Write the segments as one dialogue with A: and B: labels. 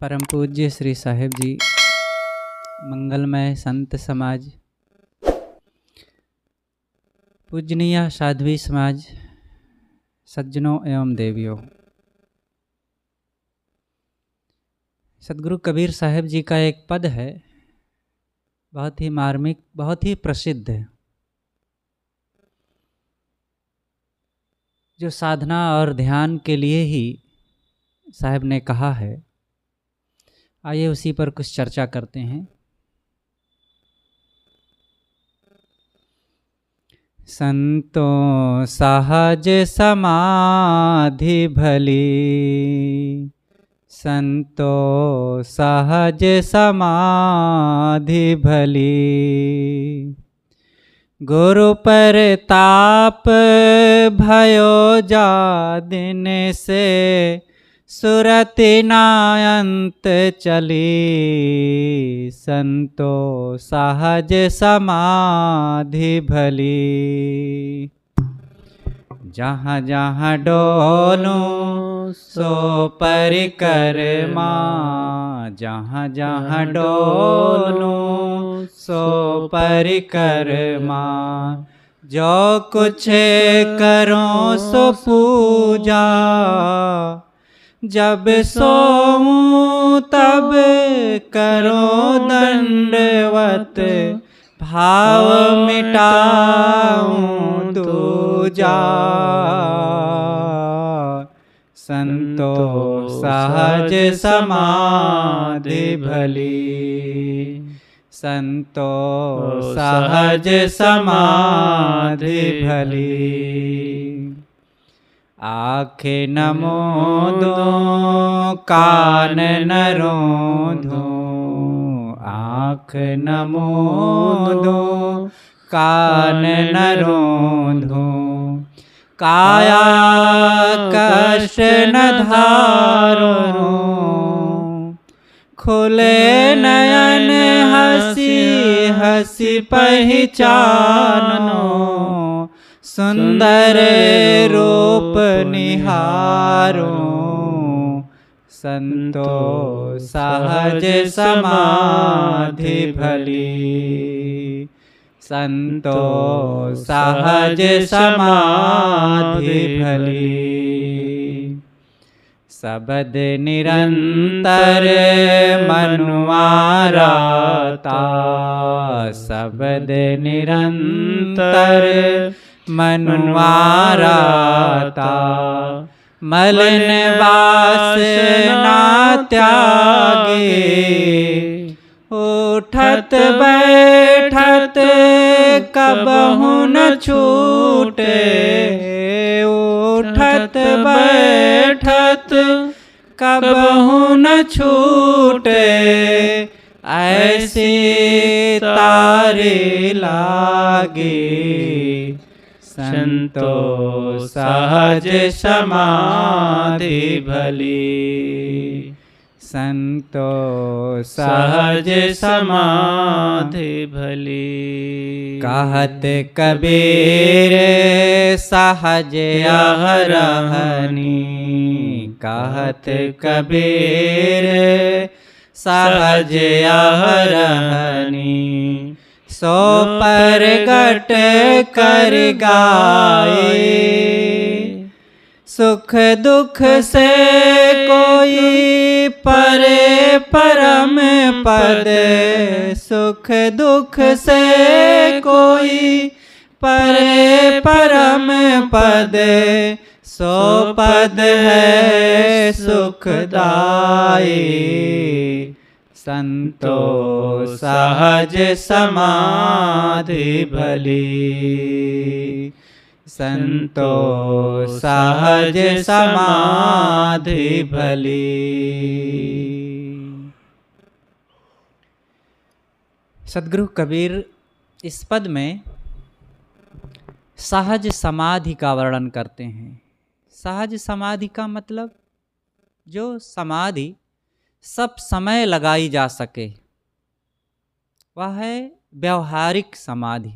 A: परम पूज्य श्री साहिब जी, मंगलमय संत समाज, पूजनीय साध्वी समाज, सज्जनों एवं देवियों, सदगुरु कबीर साहिब जी का एक पद है, बहुत ही मार्मिक, बहुत ही प्रसिद्ध है, जो साधना और ध्यान के लिए ही साहिब ने कहा है। आइए उसी पर कुछ चर्चा करते हैं। संतों सहज समाधि भली, संतों सहज समाधि भली, गुरु परताप भयो जा दिन से, सुरति नायंत चली, संतों सहज समाधि भली। जहाँ जहाँ डोलूं सो परिक्रमा, जहाँ जहाँ डोलूं सो परिक्रमा, जो कुछ करूं सो पूजा, जब सोऊं तब करो दंडवत, भाव मिटाऊं दूजा, संतों सहज समाधि भली, संतों सहज समाधि भली। आँखें न मूंदूं कान न रूंधूं, आँख न मूंदूं कान न रूंधूं, काया कष्ट न धारूं, खुले नयन हंसी हंसी पहचानो, सुंदर रूप निहारूं, संतों सहज समाधि भली, संतों सहज समाधि भली। शब्द निरंतर मनुआ राता, शब्द निरंतर मनुआ राता, मलिन वासना त्यागे, उठत बैठत कबहु न छूटे, उठत बैठत कबहु न छूटे, ऐसे तारे लागे, संतों सहज समाधि भली, संतों सहज समाधि भली। कहत कबीर सहज रहनी, कहत कबीर सहज रहनी, सो परगट कर गाए, सुख दुख से कोई परे परम पद, सुख दुख से कोई परे परम पद, सो पद है सुखदाई, संतों सहज समाधि भली, संतों सहज समाधि भली। सदगुरु कबीर इस पद में सहज समाधि का वर्णन करते हैं। सहज समाधि का मतलब जो समाधि सब समय लगाई जा सके, वह है व्यवहारिक समाधि।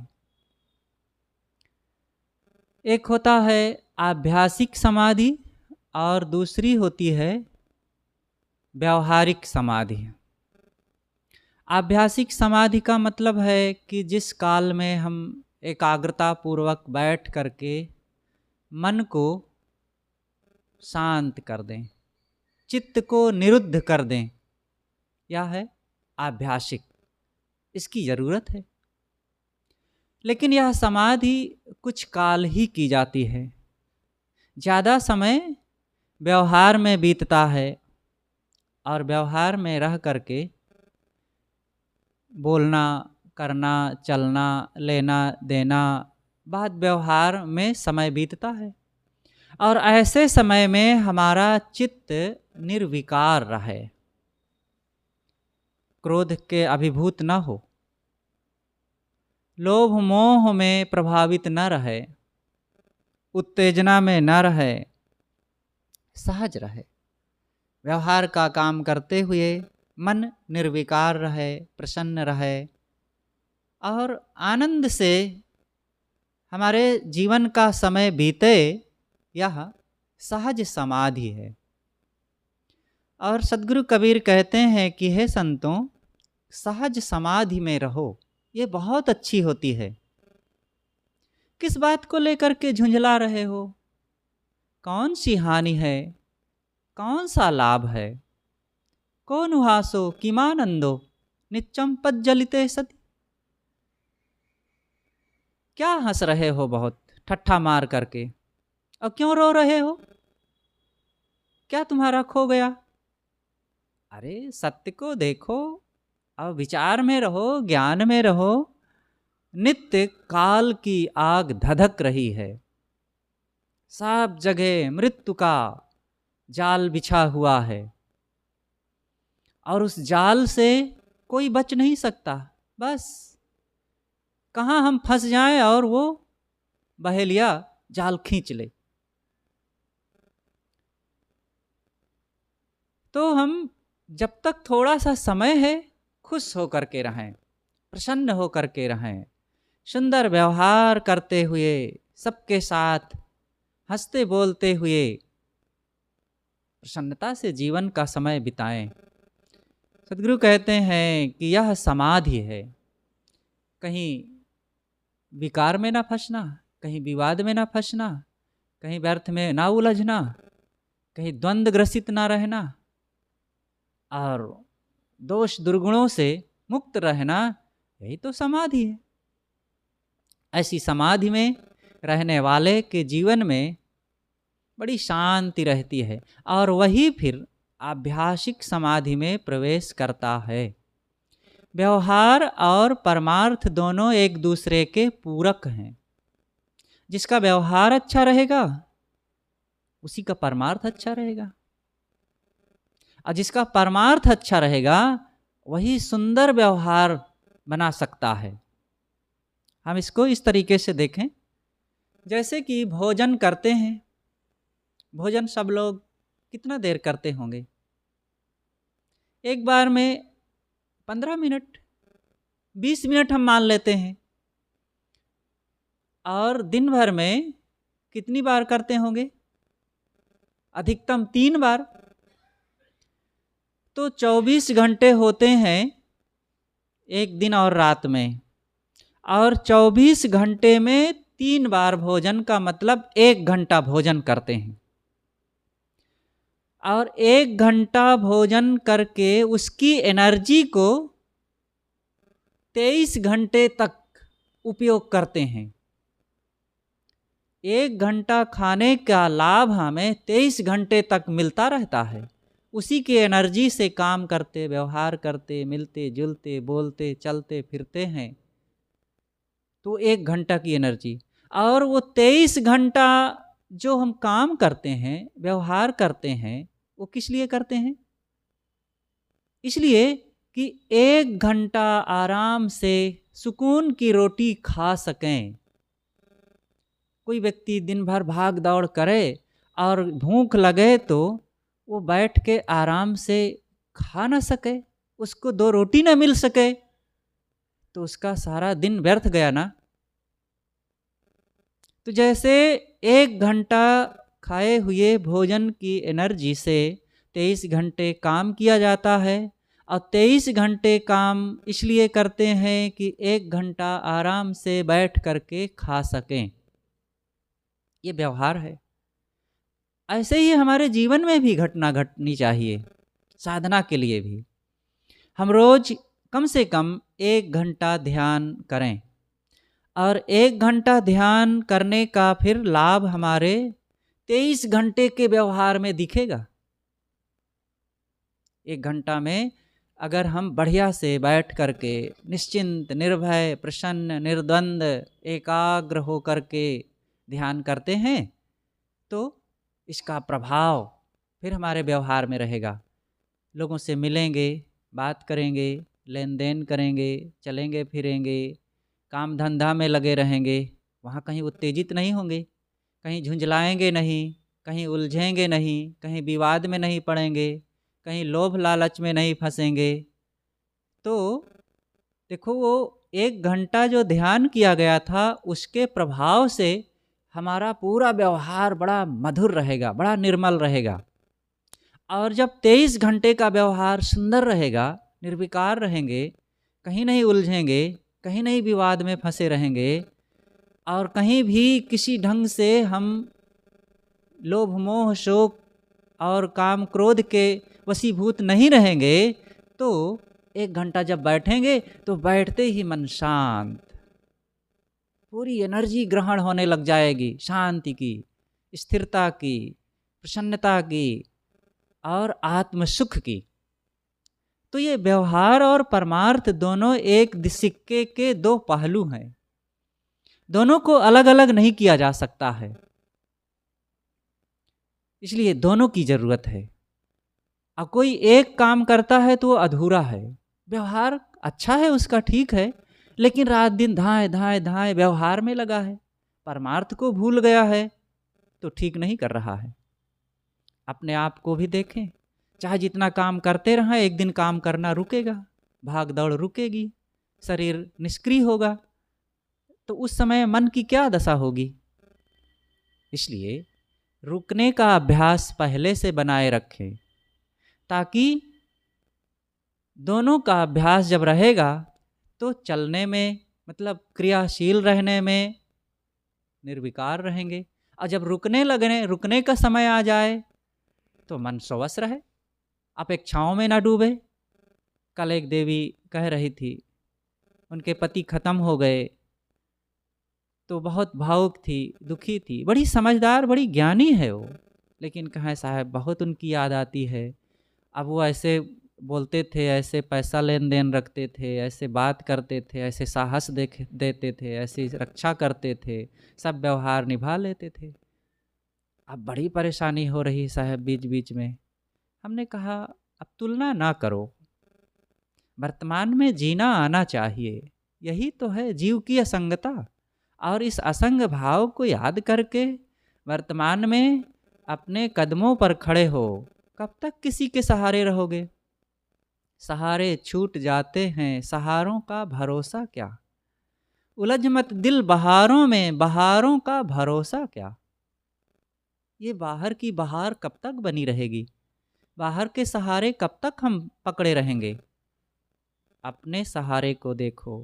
A: एक होता है आभ्यासिक समाधि और दूसरी होती है व्यावहारिक समाधि। आभ्यासिक समाधि का मतलब है कि जिस काल में हम एकाग्रता पूर्वक बैठ करके मन को शांत कर दें, चित्त को निरुद्ध कर दें, यह है आभ्यासिक। इसकी ज़रूरत है, लेकिन यह समाधि कुछ काल ही की जाती है। ज़्यादा समय व्यवहार में बीतता है और व्यवहार में रह करके बोलना, करना, चलना, लेना देना, बात व्यवहार में समय बीतता है। और ऐसे समय में हमारा चित्त निर्विकार रहे, क्रोध के अभिभूत न हो, लोभ मोह में प्रभावित न रहे, उत्तेजना में न रहे, सहज रहे। व्यवहार का काम करते हुए मन निर्विकार रहे, प्रसन्न रहे और आनंद से हमारे जीवन का समय बीते, यह सहज समाधि है। और सद्गुरु कबीर कहते हैं कि हे संतों, सहज समाधि में रहो, ये बहुत अच्छी होती है। किस बात को लेकर के झुंझला रहे हो? कौन सी हानि है? कौन सा लाभ है? कौन उहासो किमानंदो नित्यम पज्जलिते सति। क्या हंस रहे हो बहुत ठट्ठा मार करके, और क्यों रो रहे हो? क्या तुम्हारा खो गया? अरे सत्य को देखो, अब विचार में रहो, ज्ञान में रहो। नित्य काल की आग धधक रही है, सब जगह मृत्यु का जाल बिछा हुआ है और उस जाल से कोई बच नहीं सकता। बस कहाँ हम फंस जाएं और वो बहेलिया जाल खींच ले। तो हम जब तक थोड़ा सा समय है, खुश होकर के रहें, प्रसन्न होकर के रहें, सुंदर व्यवहार करते हुए, सबके साथ हंसते बोलते हुए प्रसन्नता से जीवन का समय बिताएं। सद्गुरु कहते हैं कि यह समाधि है। कहीं विकार में ना फंसना, कहीं विवाद में ना फंसना, कहीं व्यर्थ में ना उलझना, कहीं द्वंद्व ग्रसित ना रहना और दोष दुर्गुणों से मुक्त रहना, यही तो समाधि है। ऐसी समाधि में रहने वाले के जीवन में बड़ी शांति रहती है और वही फिर आभ्यासिक समाधि में प्रवेश करता है। व्यवहार और परमार्थ दोनों एक दूसरे के पूरक हैं। जिसका व्यवहार अच्छा रहेगा उसी का परमार्थ अच्छा रहेगा, और जिसका परमार्थ अच्छा रहेगा वही सुंदर व्यवहार बना सकता है। हम इसको इस तरीके से देखें, जैसे कि भोजन करते हैं। भोजन सब लोग कितना देर करते होंगे? एक बार में 15 मिनट, 20 मिनट हम मान लेते हैं। और दिन भर में कितनी बार करते होंगे? अधिकतम 3 बार। तो 24 घंटे होते हैं एक दिन और रात में, और 24 घंटे में 3 बार भोजन का मतलब 1 घंटा भोजन करते हैं। और 1 घंटा भोजन करके उसकी एनर्जी को 23 घंटे तक उपयोग करते हैं। 1 घंटा खाने का लाभ हमें 23 घंटे तक मिलता रहता है। उसी की एनर्जी से काम करते, व्यवहार करते, मिलते जुलते, बोलते, चलते फिरते हैं, तो 1 घंटा की एनर्जी। और वो 23 घंटा जो हम काम करते हैं, व्यवहार करते हैं, वो किस लिए करते हैं? इसलिए कि 1 घंटा आराम से सुकून की रोटी खा सकें। कोई व्यक्ति दिन भर भाग दौड़ करे और भूख लगे तो वो बैठ के आराम से खा ना सके, उसको 2 रोटी ना मिल सके, तो उसका सारा दिन व्यर्थ गया ना। तो जैसे 1 घंटा खाए हुए भोजन की एनर्जी से 23 घंटे काम किया जाता है और 23 घंटे काम इसलिए करते हैं कि 1 घंटा आराम से बैठ करके खा सकें। ये व्यवहार है। ऐसे ही हमारे जीवन में भी घटना घटनी चाहिए, साधना के लिए भी। हम रोज कम से कम 1 घंटा ध्यान करें और 1 घंटा ध्यान करने का फिर लाभ हमारे 23 घंटे के व्यवहार में दिखेगा। 1 घंटा में अगर हम बढ़िया से बैठ करके निश्चिंत, निर्भय, प्रसन्न, निर्द्वंद, एकाग्र हो करके ध्यान करते हैं तो इसका प्रभाव फिर हमारे व्यवहार में रहेगा। लोगों से मिलेंगे, बात करेंगे, लेन देन करेंगे, चलेंगे फिरेंगे, काम धंधा में लगे रहेंगे, वहाँ कहीं उत्तेजित नहीं होंगे, कहीं झुंझलाएंगे नहीं, कहीं उलझेंगे नहीं, कहीं विवाद में नहीं पड़ेंगे, कहीं लोभ लालच में नहीं फंसेंगे। तो देखो वो 1 घंटा जो ध्यान किया गया था उसके प्रभाव से हमारा पूरा व्यवहार बड़ा मधुर रहेगा, बड़ा निर्मल रहेगा। और जब 23 घंटे का व्यवहार सुंदर रहेगा, निर्विकार रहेंगे, कहीं नहीं उलझेंगे, कहीं नहीं विवाद में फंसे रहेंगे और कहीं भी किसी ढंग से हम लोभ मोह शोक और काम क्रोध के वशीभूत नहीं रहेंगे, तो 1 घंटा जब बैठेंगे तो बैठते ही मन शांत, पूरी एनर्जी ग्रहण होने लग जाएगी, शांति की, स्थिरता की, प्रसन्नता की और आत्म सुख की। तो ये व्यवहार और परमार्थ दोनों एक सिक्के के 2 पहलू हैं, दोनों को अलग अलग नहीं किया जा सकता है, इसलिए दोनों की जरूरत है। अब कोई एक काम करता है तो वो अधूरा है, व्यवहार अच्छा है उसका, ठीक है, लेकिन रात दिन धाए धाए धाए व्यवहार में लगा है, परमार्थ को भूल गया है, तो ठीक नहीं कर रहा है। अपने आप को भी देखें, चाहे जितना काम करते रहें, एक दिन काम करना रुकेगा, भाग दौड़ रुकेगी, शरीर निष्क्रिय होगा, तो उस समय मन की क्या दशा होगी। इसलिए रुकने का अभ्यास पहले से बनाए रखें, ताकि दोनों का अभ्यास जब रहेगा तो चलने में, मतलब क्रियाशील रहने में निर्विकार रहेंगे, और जब रुकने का समय आ जाए तो मन स्वस्थ रहे, अपेक्षाओं में ना डूबे। कल एक देवी कह रही थी, उनके पति खत्म हो गए तो बहुत भावुक थी, दुखी थी, बड़ी समझदार, बड़ी ज्ञानी है वो, लेकिन कहाँ साहब बहुत उनकी याद आती है। अब वो ऐसे बोलते थे, ऐसे पैसा लेन देन रखते थे, ऐसे बात करते थे, ऐसे साहस देते थे, ऐसे रक्षा करते थे, सब व्यवहार निभा लेते थे। अब बड़ी परेशानी हो रही साहब बीच बीच में। हमने कहा अब तुलना ना करो, वर्तमान में जीना आना चाहिए, यही तो है जीव की असंगता। और इस असंग भाव को याद करके वर्तमान में अपने कदमों पर खड़े हो। कब तक किसी के सहारे रहोगे? सहारे छूट जाते हैं, सहारों का भरोसा क्या। उलझ मत दिल बहारों में, बहारों का भरोसा क्या। ये बाहर की बहार कब तक बनी रहेगी? बाहर के सहारे कब तक हम पकड़े रहेंगे? अपने सहारे को देखो।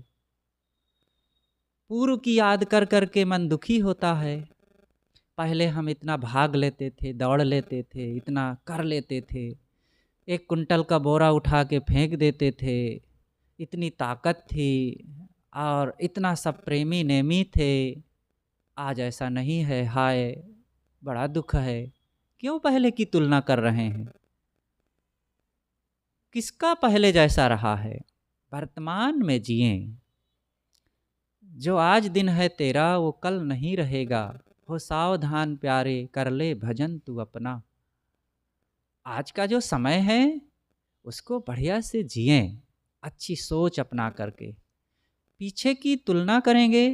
A: पूर्व की याद कर कर के मन दुखी होता है। पहले हम इतना भाग लेते थे, दौड़ लेते थे, इतना कर लेते थे, 1 कुंटल का बोरा उठा के फेंक देते थे, इतनी ताकत थी और इतना सब प्रेमी नेमी थे। आज ऐसा नहीं है, हाय बड़ा दुख है। क्यों पहले की तुलना कर रहे हैं? किसका पहले जैसा रहा है? वर्तमान में जिए। जो आज दिन है तेरा वो कल नहीं रहेगा, हो सावधान प्यारे कर ले भजन तू अपना। आज का जो समय है उसको बढ़िया से जिए, अच्छी सोच अपना करके। पीछे की तुलना करेंगे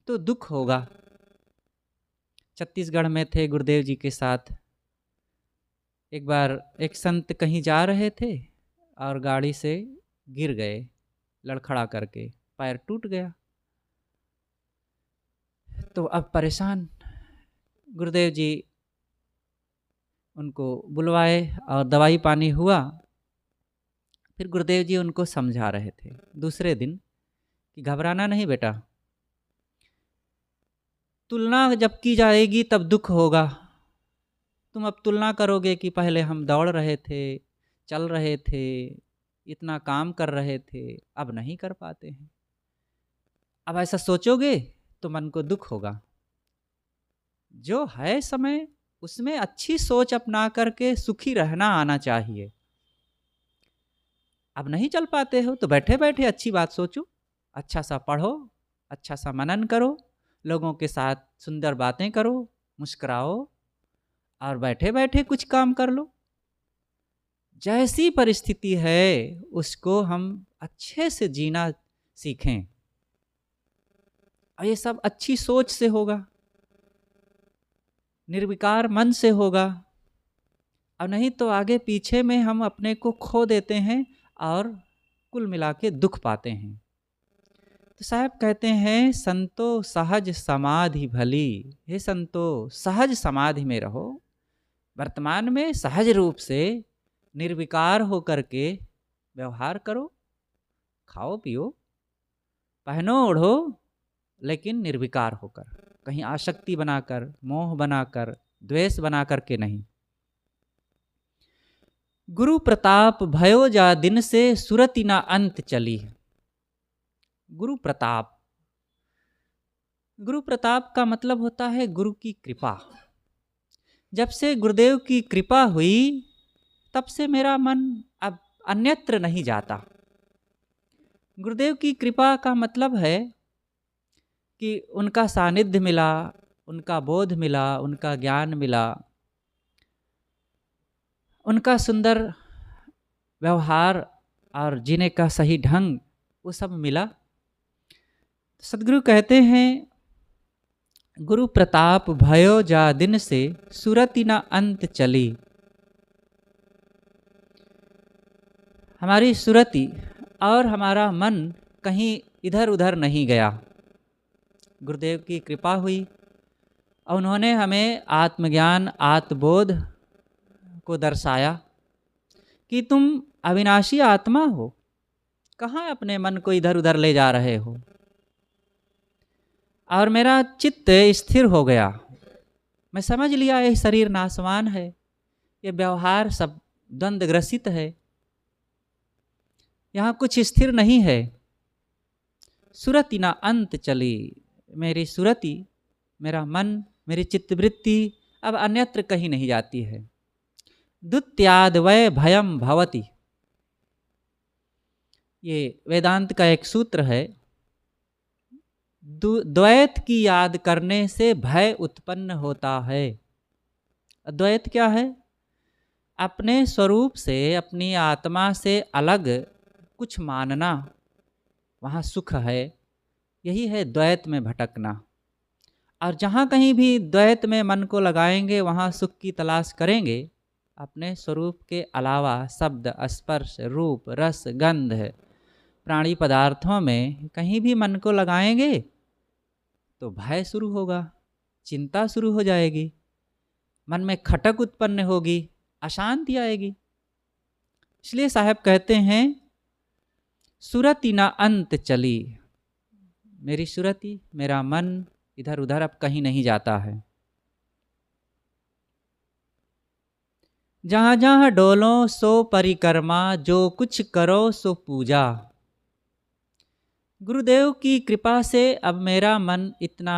A: तो दुख होगा। छत्तीसगढ़ में थे गुरुदेव जी के साथ, एक बार एक संत कहीं जा रहे थे और गाड़ी से गिर गए, लड़खड़ा करके पैर टूट गया। तो अब परेशान गुरुदेव जी उनको बुलवाए और दवाई पानी हुआ। फिर गुरुदेव जी उनको समझा रहे थे दूसरे दिन कि घबराना नहीं बेटा, तुलना जब की जाएगी तब दुख होगा। तुम अब तुलना करोगे कि पहले हम दौड़ रहे थे, चल रहे थे, इतना काम कर रहे थे, अब नहीं कर पाते हैं। अब ऐसा सोचोगे तो मन को दुख होगा। जो है समय उसमें अच्छी सोच अपना करके सुखी रहना आना चाहिए। अब नहीं चल पाते हो तो बैठे बैठे अच्छी बात सोचो, अच्छा सा पढ़ो, अच्छा सा मनन करो, लोगों के साथ सुंदर बातें करो, मुस्कुराओ और बैठे बैठे कुछ काम कर लो। जैसी परिस्थिति है उसको हम अच्छे से जीना सीखें और ये सब अच्छी सोच से होगा, निर्विकार मन से होगा। और नहीं तो आगे पीछे में हम अपने को खो देते हैं और कुल मिला के दुख पाते हैं। तो साहब कहते हैं संतो सहज समाधि भली। हे संतो सहज समाधि में रहो, वर्तमान में सहज रूप से निर्विकार होकर के व्यवहार करो, खाओ पियो, पहनो ओढ़ो, लेकिन निर्विकार होकर, कहीं आसक्ति बनाकर, मोह बनाकर, द्वेष बना करके नहीं। गुरु प्रताप भयो जा दिन से सुरति ना अंत चली। गुरु प्रताप, गुरु प्रताप का मतलब होता है गुरु की कृपा। जब से गुरुदेव की कृपा हुई तब से मेरा मन अब अन्यत्र नहीं जाता। गुरुदेव की कृपा का मतलब है कि उनका सानिध्य मिला, उनका बोध मिला, उनका ज्ञान मिला, उनका सुंदर व्यवहार और जीने का सही ढंग वो सब मिला। सदगुरु कहते हैं गुरु प्रताप भयो जा दिन से सुरति न अंत चली। हमारी सुरति और हमारा मन कहीं इधर उधर नहीं गया। गुरुदेव की कृपा हुई और उन्होंने हमें आत्मज्ञान, आत्मबोध को दर्शाया कि तुम अविनाशी आत्मा हो, कहाँ अपने मन को इधर उधर ले जा रहे हो। और मेरा चित्त स्थिर हो गया, मैं समझ लिया ये शरीर नाशवान है, ये व्यवहार सब द्वंद्व ग्रसित है, यहाँ कुछ स्थिर नहीं है। सुरति ना अंत चली, मेरी सुरति, मेरा मन, मेरी चित्तवृत्ति अब अन्यत्र कहीं नहीं जाती है। द्वित्याद वै भयम भवति, ये वेदांत का एक सूत्र है। द्वैत की याद करने से भय उत्पन्न होता है। द्वैत क्या है? अपने स्वरूप से, अपनी आत्मा से अलग कुछ मानना, वहाँ सुख है, यही है द्वैत में भटकना। और जहाँ कहीं भी द्वैत में मन को लगाएंगे वहाँ सुख की तलाश करेंगे, अपने स्वरूप के अलावा शब्द, स्पर्श, रूप, रस, गंध, प्राणी पदार्थों में कहीं भी मन को लगाएंगे तो भय शुरू होगा, चिंता शुरू हो जाएगी, मन में खटक उत्पन्न होगी, अशांति आएगी। इसलिए साहब कहते हैं सुरति ना अंत चली, मेरी सुरति, मेरा मन इधर उधर अब कहीं नहीं जाता है। जहाँ जहाँ डोलो सो परिक्रमा, जो कुछ करो सो पूजा। गुरुदेव की कृपा से अब मेरा मन इतना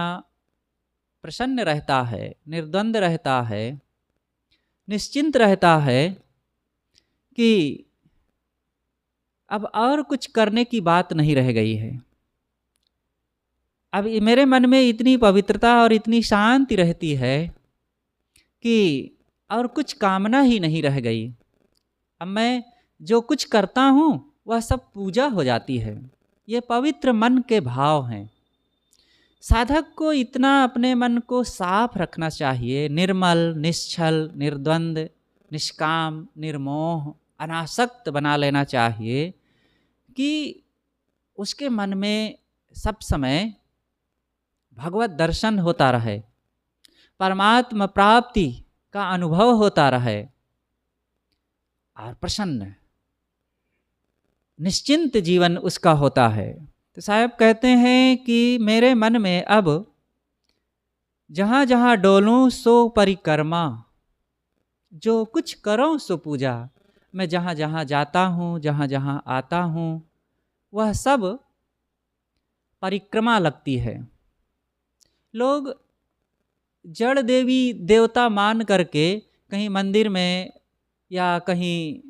A: प्रसन्न रहता है, निर्द्वंद रहता है, निश्चिंत रहता है कि अब और कुछ करने की बात नहीं रह गई है। अब मेरे मन में इतनी पवित्रता और इतनी शांति रहती है कि और कुछ कामना ही नहीं रह गई। अब मैं जो कुछ करता हूँ वह सब पूजा हो जाती है। ये पवित्र मन के भाव हैं। साधक को इतना अपने मन को साफ रखना चाहिए, निर्मल, निश्चल, निर्द्वंद, निष्काम, निर्मोह, अनासक्त बना लेना चाहिए कि उसके मन में सब समय भगवत दर्शन होता रहे, परमात्मा प्राप्ति का अनुभव होता रहे और प्रसन्न निश्चिंत जीवन उसका होता है। तो साहब कहते हैं कि मेरे मन में अब जहाँ जहाँ डोलूं सो परिक्रमा, जो कुछ करो सो पूजा। मैं जहाँ जहाँ जाता हूँ, जहाँ जहाँ आता हूँ, वह सब परिक्रमा लगती है। लोग जड़ देवी देवता मान करके कहीं मंदिर में या कहीं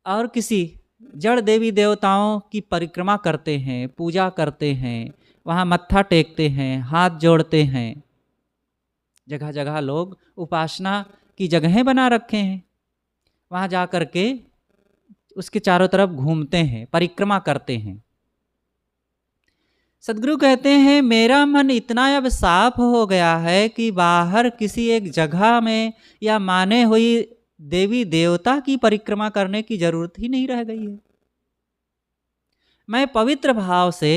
A: और किसी जड़ देवी देवताओं की परिक्रमा करते हैं, पूजा करते हैं, वहाँ मत्था टेकते हैं, हाथ जोड़ते हैं। जगह जगह लोग उपासना की जगहें बना रखे हैं, वहाँ जा कर के उसके चारों तरफ घूमते हैं, परिक्रमा करते हैं। सदगुरु कहते हैं मेरा मन इतना अब साफ हो गया है कि बाहर किसी एक जगह में या माने हुई देवी देवता की परिक्रमा करने की जरूरत ही नहीं रह गई है। मैं पवित्र भाव से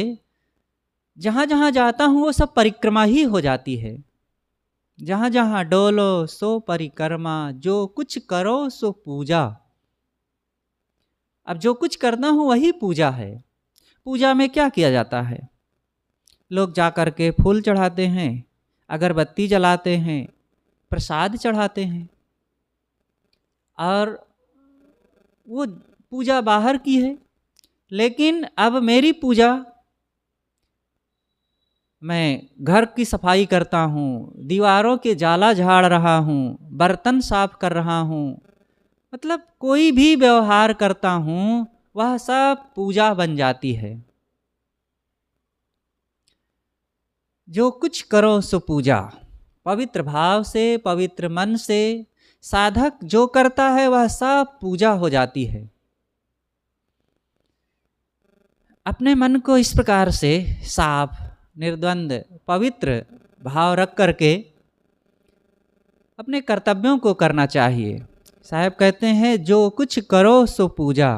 A: जहाँ जहाँ जाता हूँ वो सब परिक्रमा ही हो जाती है। जहाँ जहाँ डोलो सो परिक्रमा, जो कुछ करो सो पूजा। अब जो कुछ करना हो वही पूजा है। पूजा में क्या किया जाता है? लोग जा कर के फूल चढ़ाते हैं, अगरबत्ती जलाते हैं, प्रसाद चढ़ाते हैं, और वो पूजा बाहर की है। लेकिन अब मेरी पूजा, मैं घर की सफाई करता हूँ, दीवारों के जाला झाड़ रहा हूँ, बर्तन साफ कर रहा हूँ, मतलब कोई भी व्यवहार करता हूँ वह सब पूजा बन जाती है। जो कुछ करो सो पूजा। पवित्र भाव से, पवित्र मन से साधक जो करता है वह सब पूजा हो जाती है। अपने मन को इस प्रकार से साफ, निर्द्वंद, पवित्र भाव रख करके अपने कर्तव्यों को करना चाहिए। साहब कहते हैं जो कुछ करो सो पूजा,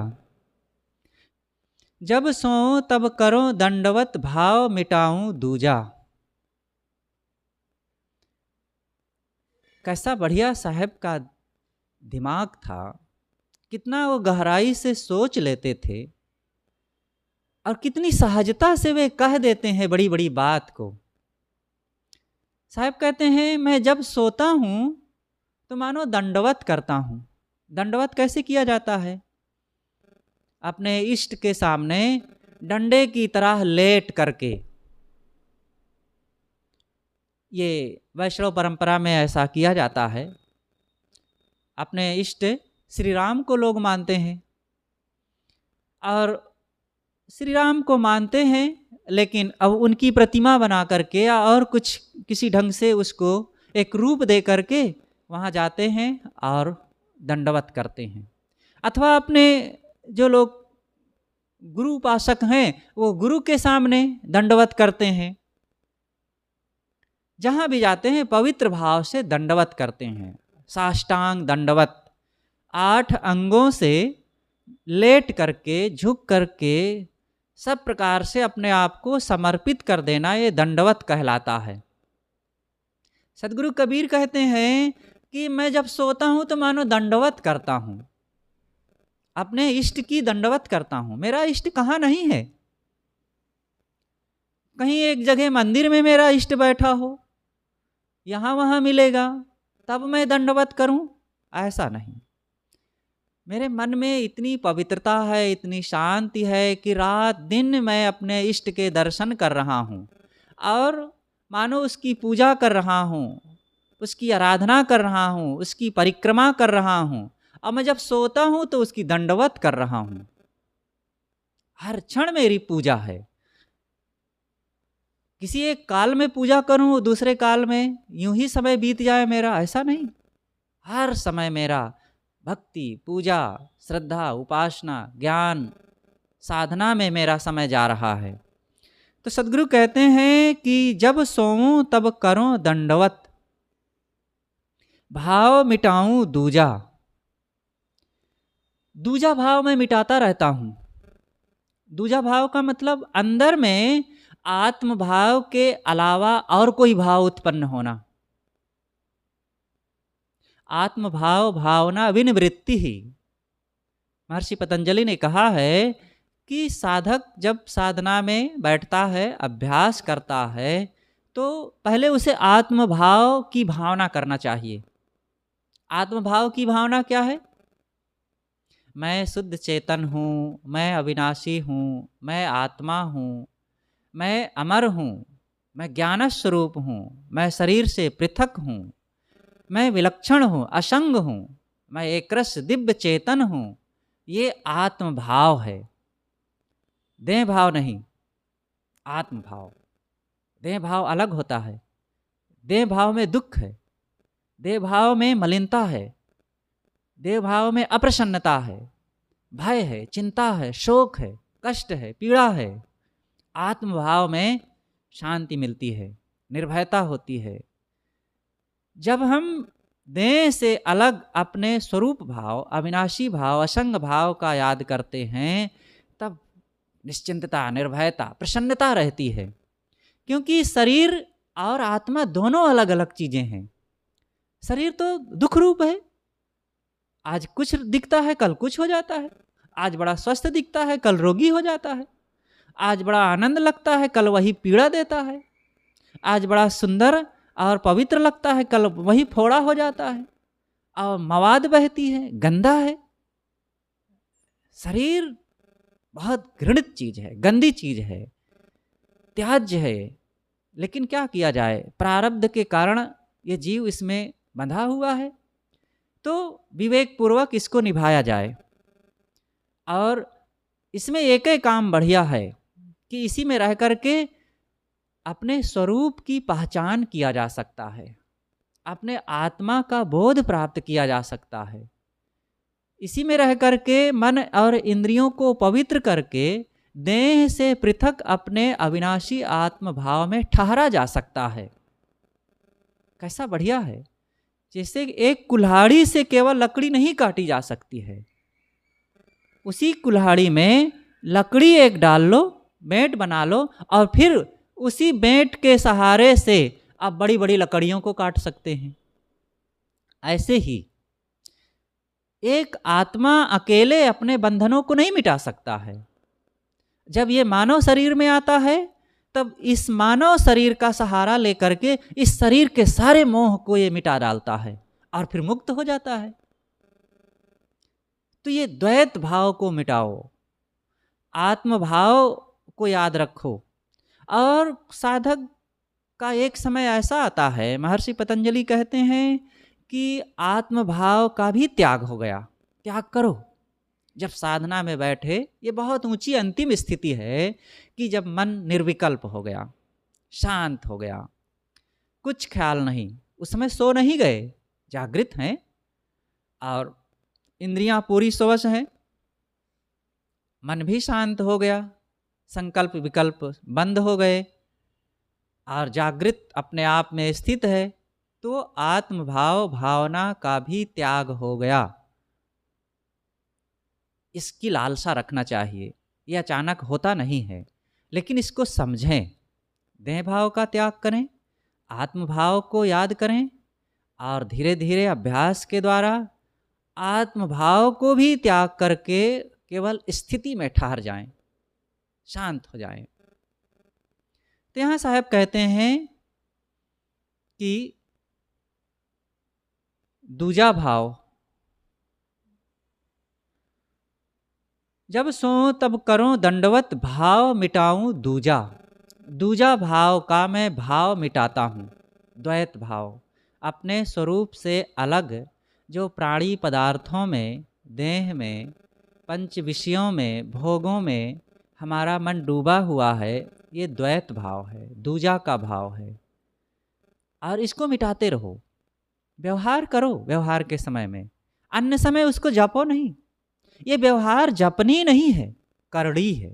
A: जब सो तब करो दंडवत, भाव मिटाऊं दूजा। कैसा बढ़िया साहब का दिमाग था, कितना वो गहराई से सोच लेते थे और कितनी सहजता से वे कह देते हैं बड़ी बड़ी बात को। साहब कहते हैं मैं जब सोता हूँ तो मानो दंडवत करता हूँ। दंडवत कैसे किया जाता है? अपने इष्ट के सामने डंडे की तरह लेट करके। ये वैष्णव परंपरा में ऐसा किया जाता है। अपने इष्ट श्री राम को लोग मानते हैं और श्री राम को मानते हैं, लेकिन अब उनकी प्रतिमा बना करके या और कुछ किसी ढंग से उसको एक रूप दे करके वहाँ जाते हैं और दंडवत करते हैं। अथवा अपने जो लोग गुरु उपासक हैं वो गुरु के सामने दंडवत करते हैं। जहाँ भी जाते हैं पवित्र भाव से दंडवत करते हैं, साष्टांग दंडवत। 8 अंगों से लेट करके, झुक करके, सब प्रकार से अपने आप को समर्पित कर देना, ये दंडवत कहलाता है। सदगुरु कबीर कहते हैं कि मैं जब सोता हूँ तो मानो दंडवत करता हूँ, अपने इष्ट की दंडवत करता हूँ। मेरा इष्ट कहाँ नहीं है, कहीं एक जगह मंदिर में मेरा इष्ट बैठा हो, यहाँ वहाँ मिलेगा तब मैं दंडवत करूँ, ऐसा नहीं। मेरे मन में इतनी पवित्रता है, इतनी शांति है कि रात दिन मैं अपने इष्ट के दर्शन कर रहा हूँ और मानो उसकी पूजा कर रहा हूँ, उसकी आराधना कर रहा हूँ, उसकी परिक्रमा कर रहा हूँ। और मैं जब सोता हूँ तो उसकी दंडवत कर रहा हूँ। हर क्षण मेरी पूजा है। किसी एक काल में पूजा करूँ, दूसरे काल में यूं ही समय बीत जाए मेरा, ऐसा नहीं। हर समय मेरा भक्ति, पूजा, श्रद्धा, उपासना, ज्ञान, साधना में मेरा समय जा रहा है। तो सदगुरु कहते हैं कि जब सोऊं तब करो दंडवत, भाव मिटाऊं दूजा। दूजा भाव मैं मिटाता रहता हूं। दूजा भाव का मतलब अंदर में आत्म भाव के अलावा और कोई भाव उत्पन्न होना। आत्मभाव भावना विनिवृत्ति ही। महर्षि पतंजलि ने कहा है कि साधक जब साधना में बैठता है, अभ्यास करता है, तो पहले उसे आत्मभाव की भावना करना चाहिए। आत्मभाव की भावना क्या है? मैं शुद्ध चेतन हूँ, मैं अविनाशी हूँ, मैं आत्मा हूँ, मैं अमर हूँ, मैं ज्ञान स्वरूप हूँ, मैं शरीर से पृथक हूँ, मैं विलक्षण हूँ, असंग हूँ, मैं एक रस दिव्य चेतन हूँ। ये आत्मभाव है, देह भाव नहीं, आत्मभाव। देह भाव अलग होता है। देह भाव में दुख है, देह भाव में मलिनता है, देह भाव में अप्रसन्नता है, भय है, चिंता है, शोक है, कष्ट है, पीड़ा है। आत्मभाव में शांति मिलती है, निर्भयता होती है। जब हम देह से अलग अपने स्वरूप भाव, अविनाशी भाव, असंग भाव का याद करते हैं, तब निश्चिंतता, निर्भयता, प्रसन्नता रहती है। क्योंकि शरीर और आत्मा दोनों अलग अलग चीजें हैं। शरीर तो दुख रूप है, आज कुछ दिखता है, कल कुछ हो जाता है। आज बड़ा स्वस्थ दिखता है, कल रोगी हो जाता है। आज बड़ा आनंद लगता है, कल वही पीड़ा देता है। आज बड़ा सुंदर और पवित्र लगता है, कल वही फोड़ा हो जाता है और मवाद बहती है, गंदा है। शरीर बहुत घृणित चीज है, गंदी चीज है, त्याज्य है। लेकिन क्या किया जाए, प्रारब्ध के कारण ये जीव इसमें बंधा हुआ है, तो विवेक पूर्वक इसको निभाया जाए। और इसमें एक ही काम बढ़िया है कि इसी में रह करके अपने स्वरूप की पहचान किया जा सकता है, अपने आत्मा का बोध प्राप्त किया जा सकता है। इसी में रह करके मन और इंद्रियों को पवित्र करके देह से पृथक अपने अविनाशी आत्म भाव में ठहरा जा सकता है। कैसा बढ़िया है। जैसे एक कुल्हाड़ी से केवल लकड़ी नहीं काटी जा सकती है, उसी कुल्हाड़ी में लकड़ी एक डाल लो, बेंट बना लो, और फिर उसी बेंट के सहारे से आप बड़ी बड़ी लकड़ियों को काट सकते हैं। ऐसे ही एक आत्मा अकेले अपने बंधनों को नहीं मिटा सकता है। जब ये मानव शरीर में आता है, तब इस मानव शरीर का सहारा लेकर के इस शरीर के सारे मोह को ये मिटा डालता है और फिर मुक्त हो जाता है। तो ये द्वैत भाव को मिटाओ, आत्म भाव को याद रखो। और साधक का एक समय ऐसा आता है, महर्षि पतंजलि कहते हैं कि आत्म भाव का भी त्याग हो गया। त्याग करो जब साधना में बैठे। ये बहुत ऊंची अंतिम स्थिति है कि जब मन निर्विकल्प हो गया, शांत हो गया, कुछ ख्याल नहीं, उस समय सो नहीं गए, जागृत हैं और इंद्रियां पूरी सोवश हैं, मन भी शांत हो गया, संकल्प विकल्प बंद हो गए और जागृत अपने आप में स्थित है, तो आत्मभाव भावना का भी त्याग हो गया। इसकी लालसा रखना चाहिए। यह अचानक होता नहीं है, लेकिन इसको समझें। देह भाव का त्याग करें, आत्मभाव को याद करें और धीरे धीरे अभ्यास के द्वारा आत्मभाव को भी त्याग करके केवल स्थिति में ठहर जाएं, शांत हो जाएं। तो यहाँ साहब कहते हैं कि दूजा भाव, जब सो तब करो दंडवत भाव मिटाऊं दूजा। दूजा भाव का मैं भाव मिटाता हूँ। द्वैत भाव, अपने स्वरूप से अलग जो प्राणी पदार्थों में, देह में, पंच विषयों में, भोगों में हमारा मन डूबा हुआ है, ये द्वैत भाव है, दूजा का भाव है। और इसको मिटाते रहो, व्यवहार करो व्यवहार के समय में, अन्य समय उसको जपो नहीं। ये व्यवहार जपनी नहीं है, करनी है,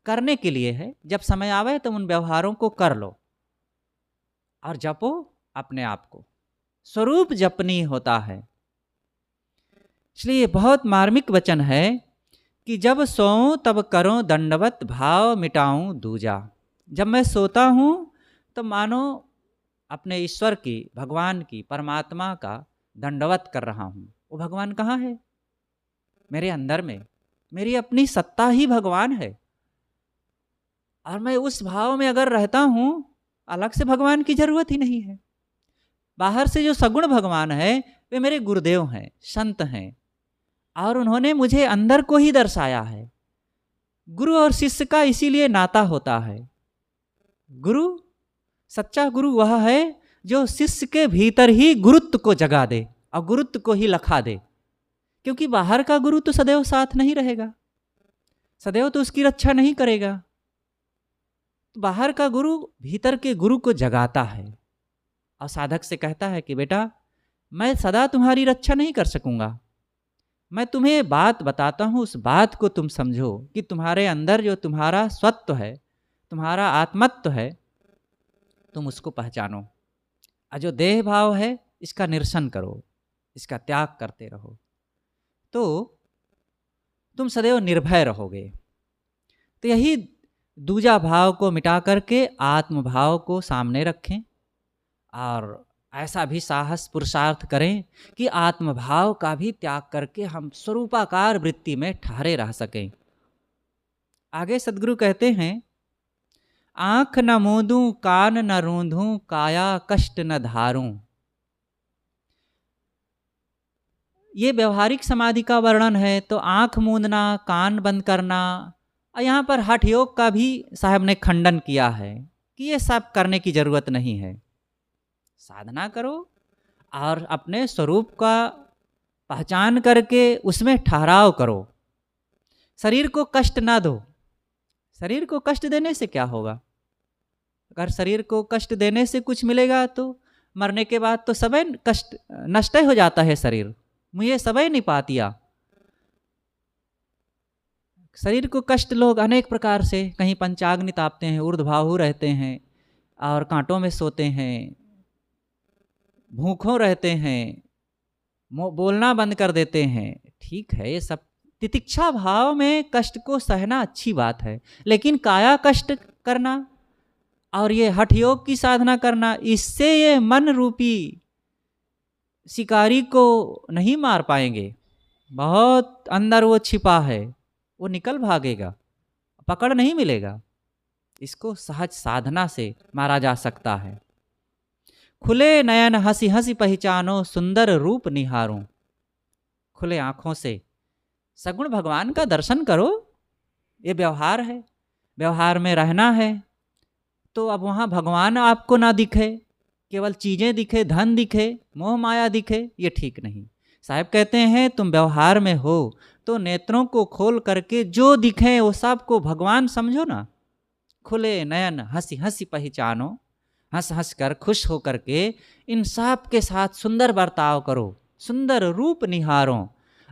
A: करने के लिए है। जब समय आवे तो उन व्यवहारों को कर लो और जपो अपने आप को। स्वरूप जपनी होता है। इसलिए बहुत मार्मिक वचन है कि जब सोऊं तब करो दंडवत भाव मिटाऊं दूजा। जब मैं सोता हूँ तो मानो अपने ईश्वर की, भगवान की, परमात्मा का दंडवत कर रहा हूँ, वो भगवान कहाँ है? मेरे अंदर में। मेरी अपनी सत्ता ही भगवान है, और मैं उस भाव में अगर रहता हूँ, अलग से भगवान की जरूरत ही नहीं है। बाहर से जो सगुण भगवान है वे मेरे गुरुदेव हैं, संत हैं, और उन्होंने मुझे अंदर को ही दर्शाया है। गुरु और शिष्य का इसीलिए नाता होता है। गुरु, सच्चा गुरु वह है जो शिष्य के भीतर ही गुरुत्व को जगा दे और गुरुत्व को ही लखा दे, क्योंकि बाहर का गुरु तो सदैव साथ नहीं रहेगा, सदैव तो उसकी रक्षा नहीं करेगा। तो बाहर का गुरु भीतर के गुरु को जगाता है और साधक से कहता है कि बेटा, मैं सदा तुम्हारी रक्षा नहीं कर सकूंगा, मैं तुम्हें बात बताता हूँ, उस बात को तुम समझो कि तुम्हारे अंदर जो तुम्हारा स्वत्व है, तुम्हारा आत्मत्व है, तुम उसको पहचानो, और जो देह भाव है इसका निरसन करो, इसका त्याग करते रहो, तो तुम सदैव निर्भय रहोगे। तो यही दूजा भाव को मिटा करके आत्म भाव को सामने रखें, और ऐसा भी साहस पुरुषार्थ करें कि आत्म भाव का भी त्याग करके हम स्वरूपाकार वृत्ति में ठहरे रह सकें। आगे सद्गुरु कहते हैं, आँख न मूंदूं, कान न रूंधूं, काया कष्ट न धारूं। ये व्यवहारिक समाधि का वर्णन है। तो आँख मूंदना, कान बंद करना, और यहाँ पर हठ योग का भी साहब ने खंडन किया है कि ये सब करने की जरूरत नहीं है। साधना करो और अपने स्वरूप का पहचान करके उसमें ठहराव करो। शरीर को कष्ट ना दो। शरीर को कष्ट देने से क्या होगा? अगर शरीर को कष्ट देने से कुछ मिलेगा तो मरने के बाद तो सबे कष्ट नष्ट हो जाता है शरीर, मुझे सबे नहीं पातिया। शरीर को कष्ट लोग अनेक प्रकार से, कहीं पंचाग्नि तापते हैं, ऊर्ध्वबाहु रहते हैं और कांटों में सोते हैं, भूखों रहते हैं, बोलना बंद कर देते हैं। ठीक है, ये सब तितिक्षा भाव में कष्ट को सहना अच्छी बात है, लेकिन काया कष्ट करना और ये हठ योग की साधना करना, इससे ये मन रूपी शिकारी को नहीं मार पाएंगे। बहुत अंदर वो छिपा है, वो निकल भागेगा, पकड़ नहीं मिलेगा। इसको सहज साधना से मारा जा सकता है। खुले नयन हंसी हंसी पहचानो, सुंदर रूप निहारो। खुले आंखों से सगुण भगवान का दर्शन करो। ये व्यवहार है, व्यवहार में रहना है, तो अब वहाँ भगवान आपको ना दिखे, केवल चीज़ें दिखे, धन दिखे, मोह माया दिखे, ये ठीक नहीं। साहब कहते हैं तुम व्यवहार में हो तो नेत्रों को खोल करके जो दिखे वो सब को भगवान समझो ना। खुले नयन हंसी हंसी पहचानो, हंस हंस कर खुश हो करके इन सब के साथ सुंदर बर्ताव करो, सुंदर रूप निहारो,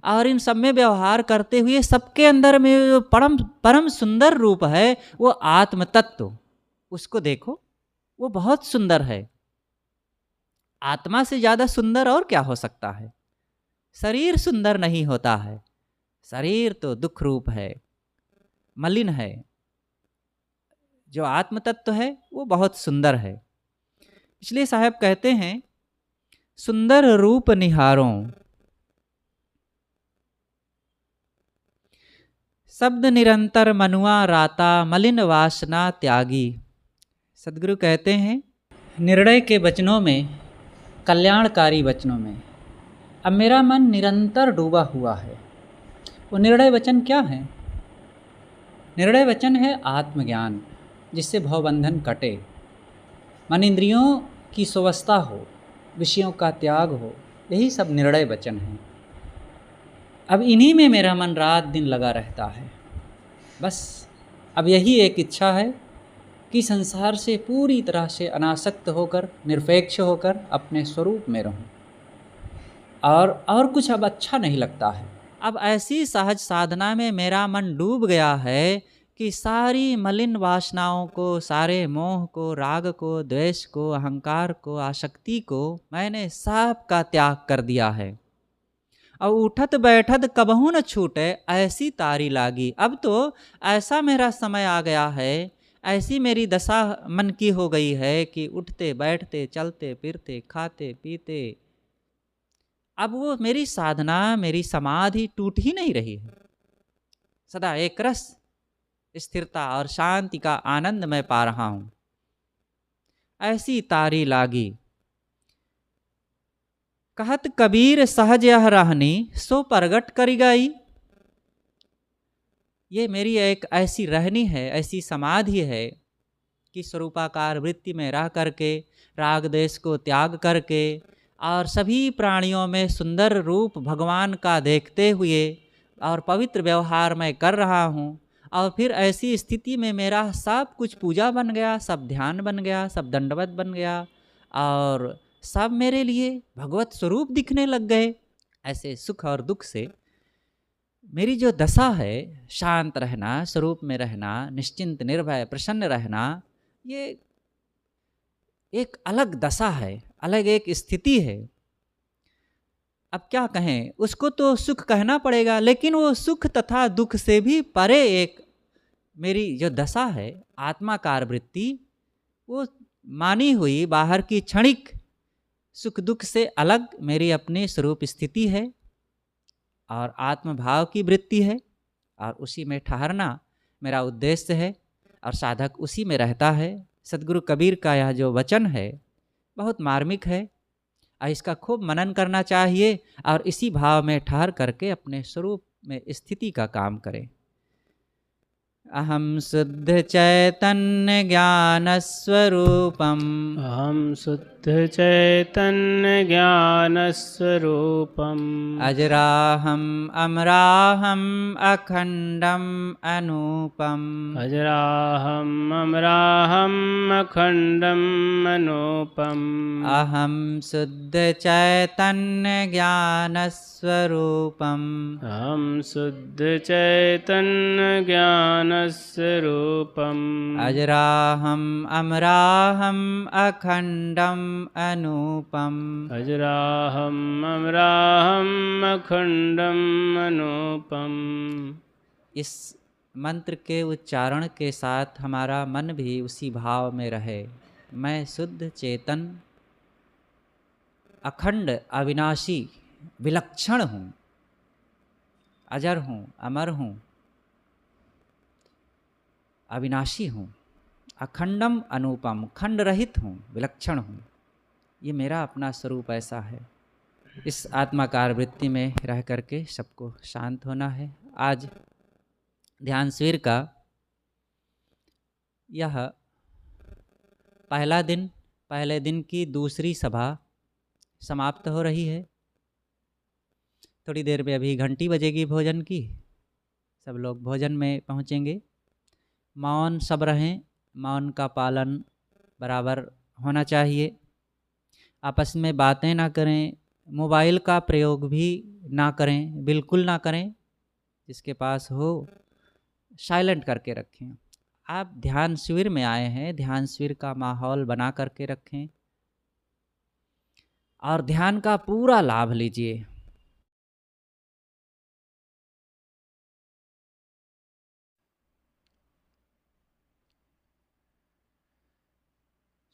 A: और इन सब में व्यवहार करते हुए सबके अंदर में परम परम सुंदर रूप है वो आत्म तत्व, उसको देखो, वो बहुत सुंदर है। आत्मा से ज़्यादा सुंदर और क्या हो सकता है? शरीर सुंदर नहीं होता है, शरीर तो दुख रूप है, मलिन है। जो आत्म तत्व है वो बहुत सुंदर है। इसलिए साहब कहते हैं सुंदर रूप निहारों, शब्द निरंतर मनुआ राता, मलिन वासना त्यागी। सदगुरु कहते हैं निर्णय के वचनों में, कल्याणकारी वचनों में अब मेरा मन निरंतर डूबा हुआ है। वो निर्णय वचन क्या है? निर्णय वचन है आत्मज्ञान, जिससे भवबंधन कटे, मन इंद्रियों की स्वस्थता हो, विषयों का त्याग हो, यही सब निर्णय वचन है। अब इन्हीं में मेरा मन रात दिन लगा रहता है। बस अब यही एक इच्छा है कि संसार से पूरी तरह से अनासक्त होकर, निरपेक्ष होकर अपने स्वरूप में रहूं, और कुछ अब अच्छा नहीं लगता है। अब ऐसी सहज साधना में मेरा मन डूब गया है कि सारी मलिन वासनाओं को, सारे मोह को, राग को, द्वेष को, अहंकार को, आसक्ति को मैंने सब का त्याग कर दिया है। और उठत बैठत कबहू न छूटे, ऐसी तारी लागी। अब तो ऐसा मेरा समय आ गया है, ऐसी मेरी दशा मन की हो गई है कि उठते बैठते, चलते फिरते, खाते पीते, अब वो मेरी साधना, मेरी समाधि टूट ही नहीं रही है। सदा एक रस स्थिरता और शांति का आनंद मैं पा रहा हूँ। ऐसी तारी लागी, कहत कबीर सहज यह रहनी, सो प्रगट करी गई। ये मेरी एक ऐसी रहनी है, ऐसी समाधि है कि स्वरूपाकार वृत्ति में रह करके, राग देश को त्याग करके और सभी प्राणियों में सुंदर रूप भगवान का देखते हुए और पवित्र व्यवहार मैं कर रहा हूँ। और फिर ऐसी स्थिति में मेरा सब कुछ पूजा बन गया, सब ध्यान बन गया, सब दंडवत बन गया और सब मेरे लिए भगवत स्वरूप दिखने लग गए। ऐसे सुख और दुख से मेरी जो दशा है, शांत रहना, स्वरूप में रहना, निश्चिंत निर्भय प्रसन्न रहना, ये एक अलग दशा है, अलग एक स्थिति है। अब क्या कहें, उसको तो सुख कहना पड़ेगा, लेकिन वो सुख तथा दुख से भी परे एक मेरी जो दशा है, आत्माकार वृत्ति, वो मानी हुई बाहर की क्षणिक सुख दुख से अलग मेरी अपनी स्वरूप स्थिति है और आत्मभाव की वृत्ति है और उसी में ठहरना मेरा उद्देश्य है और साधक उसी में रहता है। सद्गुरु कबीर का यह जो वचन है बहुत मार्मिक है और इसका खूब मनन करना चाहिए और इसी भाव में ठहर करके अपने स्वरूप में स्थिति का काम करें। अहम शुद्ध चैतन्य ज्ञान स्वरूपम,
B: अहम शुद्ध चैतन्य ज्ञान स्वरूपम,
A: अजराहम अमराहम अखंडम अनूपम,
B: अजराहम अमराहम अखंडम अनूपम।
A: अहम शुद्ध चैतन्य ज्ञान स्वरूपम,
B: अहम शुद्ध चैतन्य ज्ञान स्वरूपम,
A: अजराहम अमराहम अखंडम अनूपम।
B: अजराहम अमराहम अखंडम अनूपम।
A: इस मंत्र के उच्चारण के साथ हमारा मन भी उसी भाव में रहे। मैं शुद्ध चेतन, अखंड, अविनाशी, विलक्षण हूँ, अजर हूँ, अमर हूँ, अविनाशी हूँ, अखंडम अनुपम, खंड रहित हूँ, विलक्षण हूँ। ये मेरा अपना स्वरूप ऐसा है। इस आत्माकार वृत्ति में रह करके सबको शांत होना है। आज ध्यान शिविर का यह पहला दिन, पहले दिन की दूसरी सभा समाप्त हो रही है। थोड़ी देर में अभी घंटी बजेगी भोजन की, सब लोग भोजन में पहुँचेंगे। मौन सब रहें, मौन का पालन बराबर होना चाहिए। आपस में बातें ना करें, मोबाइल का प्रयोग भी ना करें, बिल्कुल ना करें। जिसके पास हो साइलेंट करके रखें। आप ध्यान शिविर में आए हैं, ध्यान शिविर का माहौल बना करके रखें और ध्यान का पूरा लाभ लीजिए।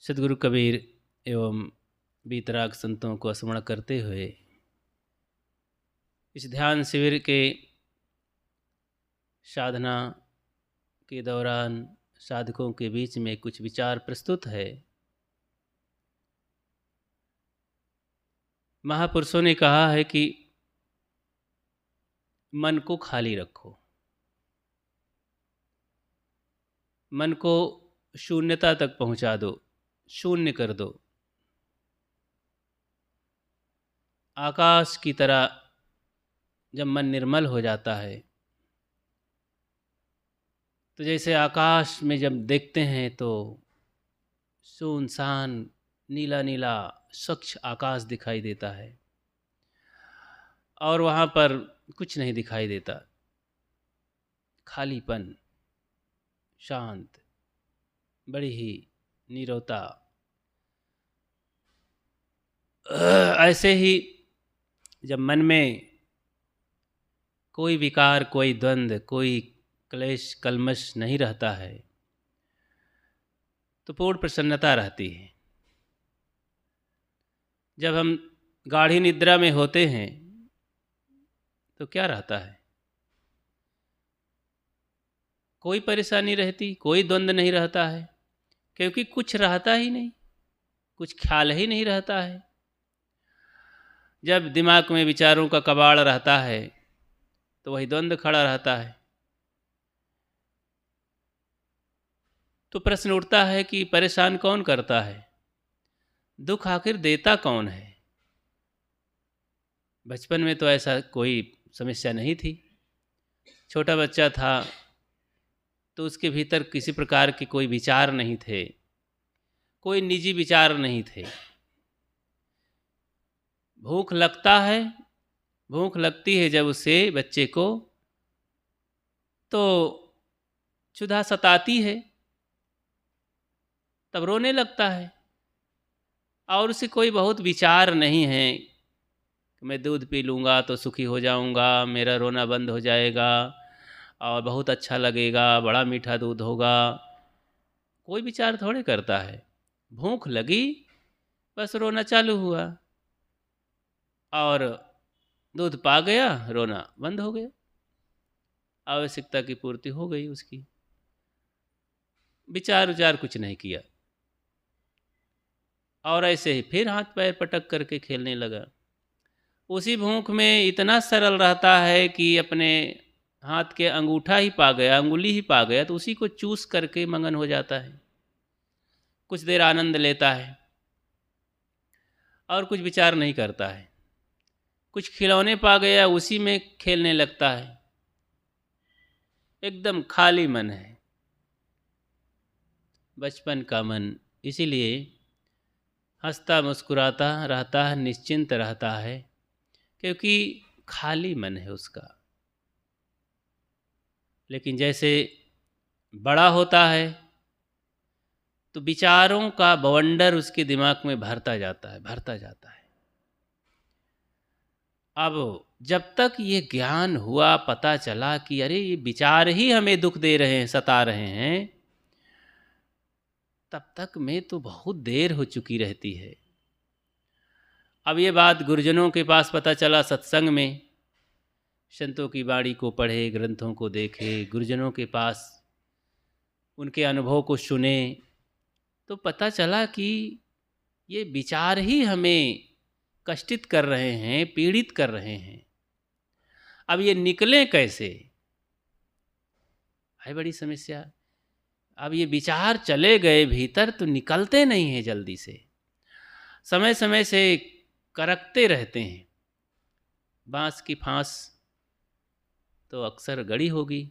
B: सद्गुरु कबीर एवं बीतराग संतों को स्मरण करते हुए इस ध्यान शिविर के साधना के दौरान साधकों के बीच में कुछ विचार प्रस्तुत है। महापुरुषों ने कहा है कि मन को खाली रखो, मन को शून्यता तक पहुंचा दो, शून्य कर दो। आकाश की तरह जब मन निर्मल हो जाता है तो जैसे आकाश में जब देखते हैं तो सुनसान नीला नीला स्वच्छ आकाश दिखाई देता है और वहाँ पर कुछ नहीं दिखाई देता, खालीपन, शांत, बड़ी ही नीरवता। ऐसे ही जब मन में कोई विकार, कोई द्वंद्व, कोई क्लेश कल्मश नहीं रहता है तो पूर्ण प्रसन्नता रहती है। जब हम गाढ़ी निद्रा में होते हैं तो क्या रहता है? कोई परेशानी रहती, कोई द्वंद्व नहीं रहता है, क्योंकि कुछ रहता ही नहीं, कुछ ख्याल ही नहीं रहता है। जब दिमाग में विचारों का कबाड़ रहता है तो वही द्वंद्व खड़ा रहता है। तो प्रश्न उठता है कि परेशान कौन करता है, दुख आखिर देता कौन है? बचपन में तो ऐसा कोई समस्या नहीं थी। छोटा बच्चा था तो उसके भीतर किसी प्रकार के कोई विचार नहीं थे, कोई निजी विचार नहीं थे। भूख लगता है, भूख लगती है जब उसे बच्चे को, तो क्षुधा सताती है, तब रोने लगता है। और उसे कोई बहुत विचार नहीं है कि मैं दूध पी लूँगा तो सुखी हो जाऊँगा, मेरा रोना बंद हो जाएगा और बहुत अच्छा लगेगा, बड़ा मीठा दूध होगा। कोई विचार थोड़े करता है। भूख लगी, बस रोना चालू हुआ और दूध पा गया, रोना बंद हो गया, आवश्यकता की पूर्ति हो गई उसकी। विचार विचार कुछ नहीं किया और ऐसे ही फिर हाथ पैर पटक करके खेलने लगा। उसी भूख में इतना सरल रहता है कि अपने हाथ के अंगूठा ही पा गया, अंगुली ही पा गया, तो उसी को चूस करके मगन हो जाता है, कुछ देर आनंद लेता है और कुछ विचार नहीं करता है। कुछ खिलौने पा गया, उसी में खेलने लगता है, एकदम खाली मन है बचपन का मन। इसीलिए हंसता मुस्कुराता रहता है, निश्चिंत रहता है, क्योंकि खाली मन है उसका। लेकिन जैसे बड़ा होता है तो विचारों का बवंडर उसके दिमाग में भरता जाता है, भरता जाता है। अब जब तक ये ज्ञान हुआ, पता चला कि अरे ये विचार ही हमें दुख दे रहे हैं, सता रहे हैं, तब तक में तो बहुत देर हो चुकी रहती है। अब ये बात गुरुजनों के पास पता चला, सत्संग में संतों की वाणी को पढ़े, ग्रंथों को देखे, गुरुजनों के पास उनके अनुभव को सुने, तो पता चला कि ये विचार ही हमें कष्टित कर रहे हैं, पीड़ित कर रहे हैं। अब ये निकलें कैसे, है बड़ी समस्या। अब ये विचार चले गए भीतर तो निकलते नहीं हैं जल्दी से, समय समय से करकते रहते हैं। बांस की फांस तो अक्सर गड़ी होगी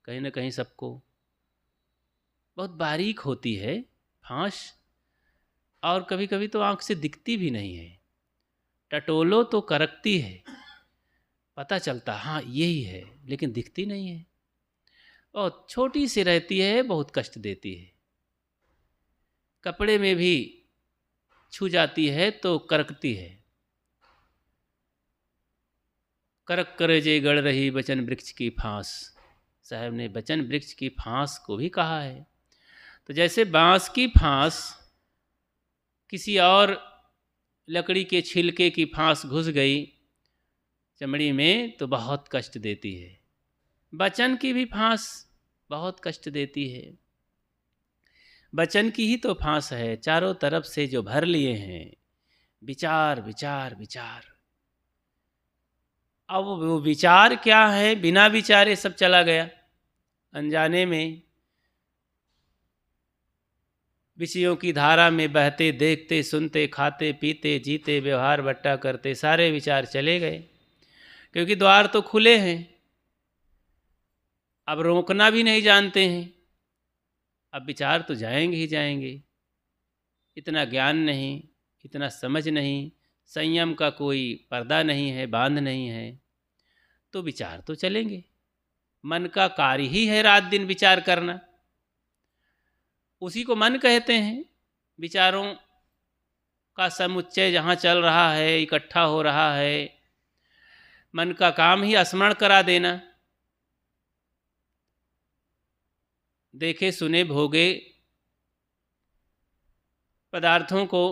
B: कहीं ना कहीं सबको, बहुत बारीक होती है फांस, और कभी कभी तो आँख से दिखती भी नहीं है। टटोलो तो करकती है, पता चलता हाँ यही है, लेकिन दिखती नहीं है, और छोटी सी रहती है, बहुत कष्ट देती है। कपड़े में भी छू जाती है तो करकती है। करक करे जे गड़ रही बचन वृक्ष की फांस, साहब ने बचन वृक्ष की फांस को भी कहा है। तो जैसे बांस की फांस किसी और लकड़ी के छिलके की फांस घुस गई चमड़ी में तो बहुत कष्ट देती है, बचन की भी फांस बहुत कष्ट देती है। बचन की ही तो फांस है, चारों तरफ से जो भर लिए हैं विचार विचार विचार। अब वो विचार क्या है, बिना विचारे सब चला गया, अनजाने में विषयों की धारा में बहते, देखते सुनते, खाते पीते जीते, व्यवहार बट्टा करते, सारे विचार चले गए, क्योंकि द्वार तो खुले हैं। अब रोकना भी नहीं जानते हैं, अब विचार तो जाएंगे ही जाएंगे। इतना ज्ञान नहीं, इतना समझ नहीं, संयम का कोई पर्दा नहीं है, बांध नहीं है, तो विचार तो चलेंगे। मन का कार्य ही है रात दिन विचार करना, उसी को मन कहते हैं। विचारों का समुच्चय जहाँ चल रहा है, इकट्ठा हो रहा है, मन का काम ही स्मरण करा देना। देखे सुने भोगे पदार्थों को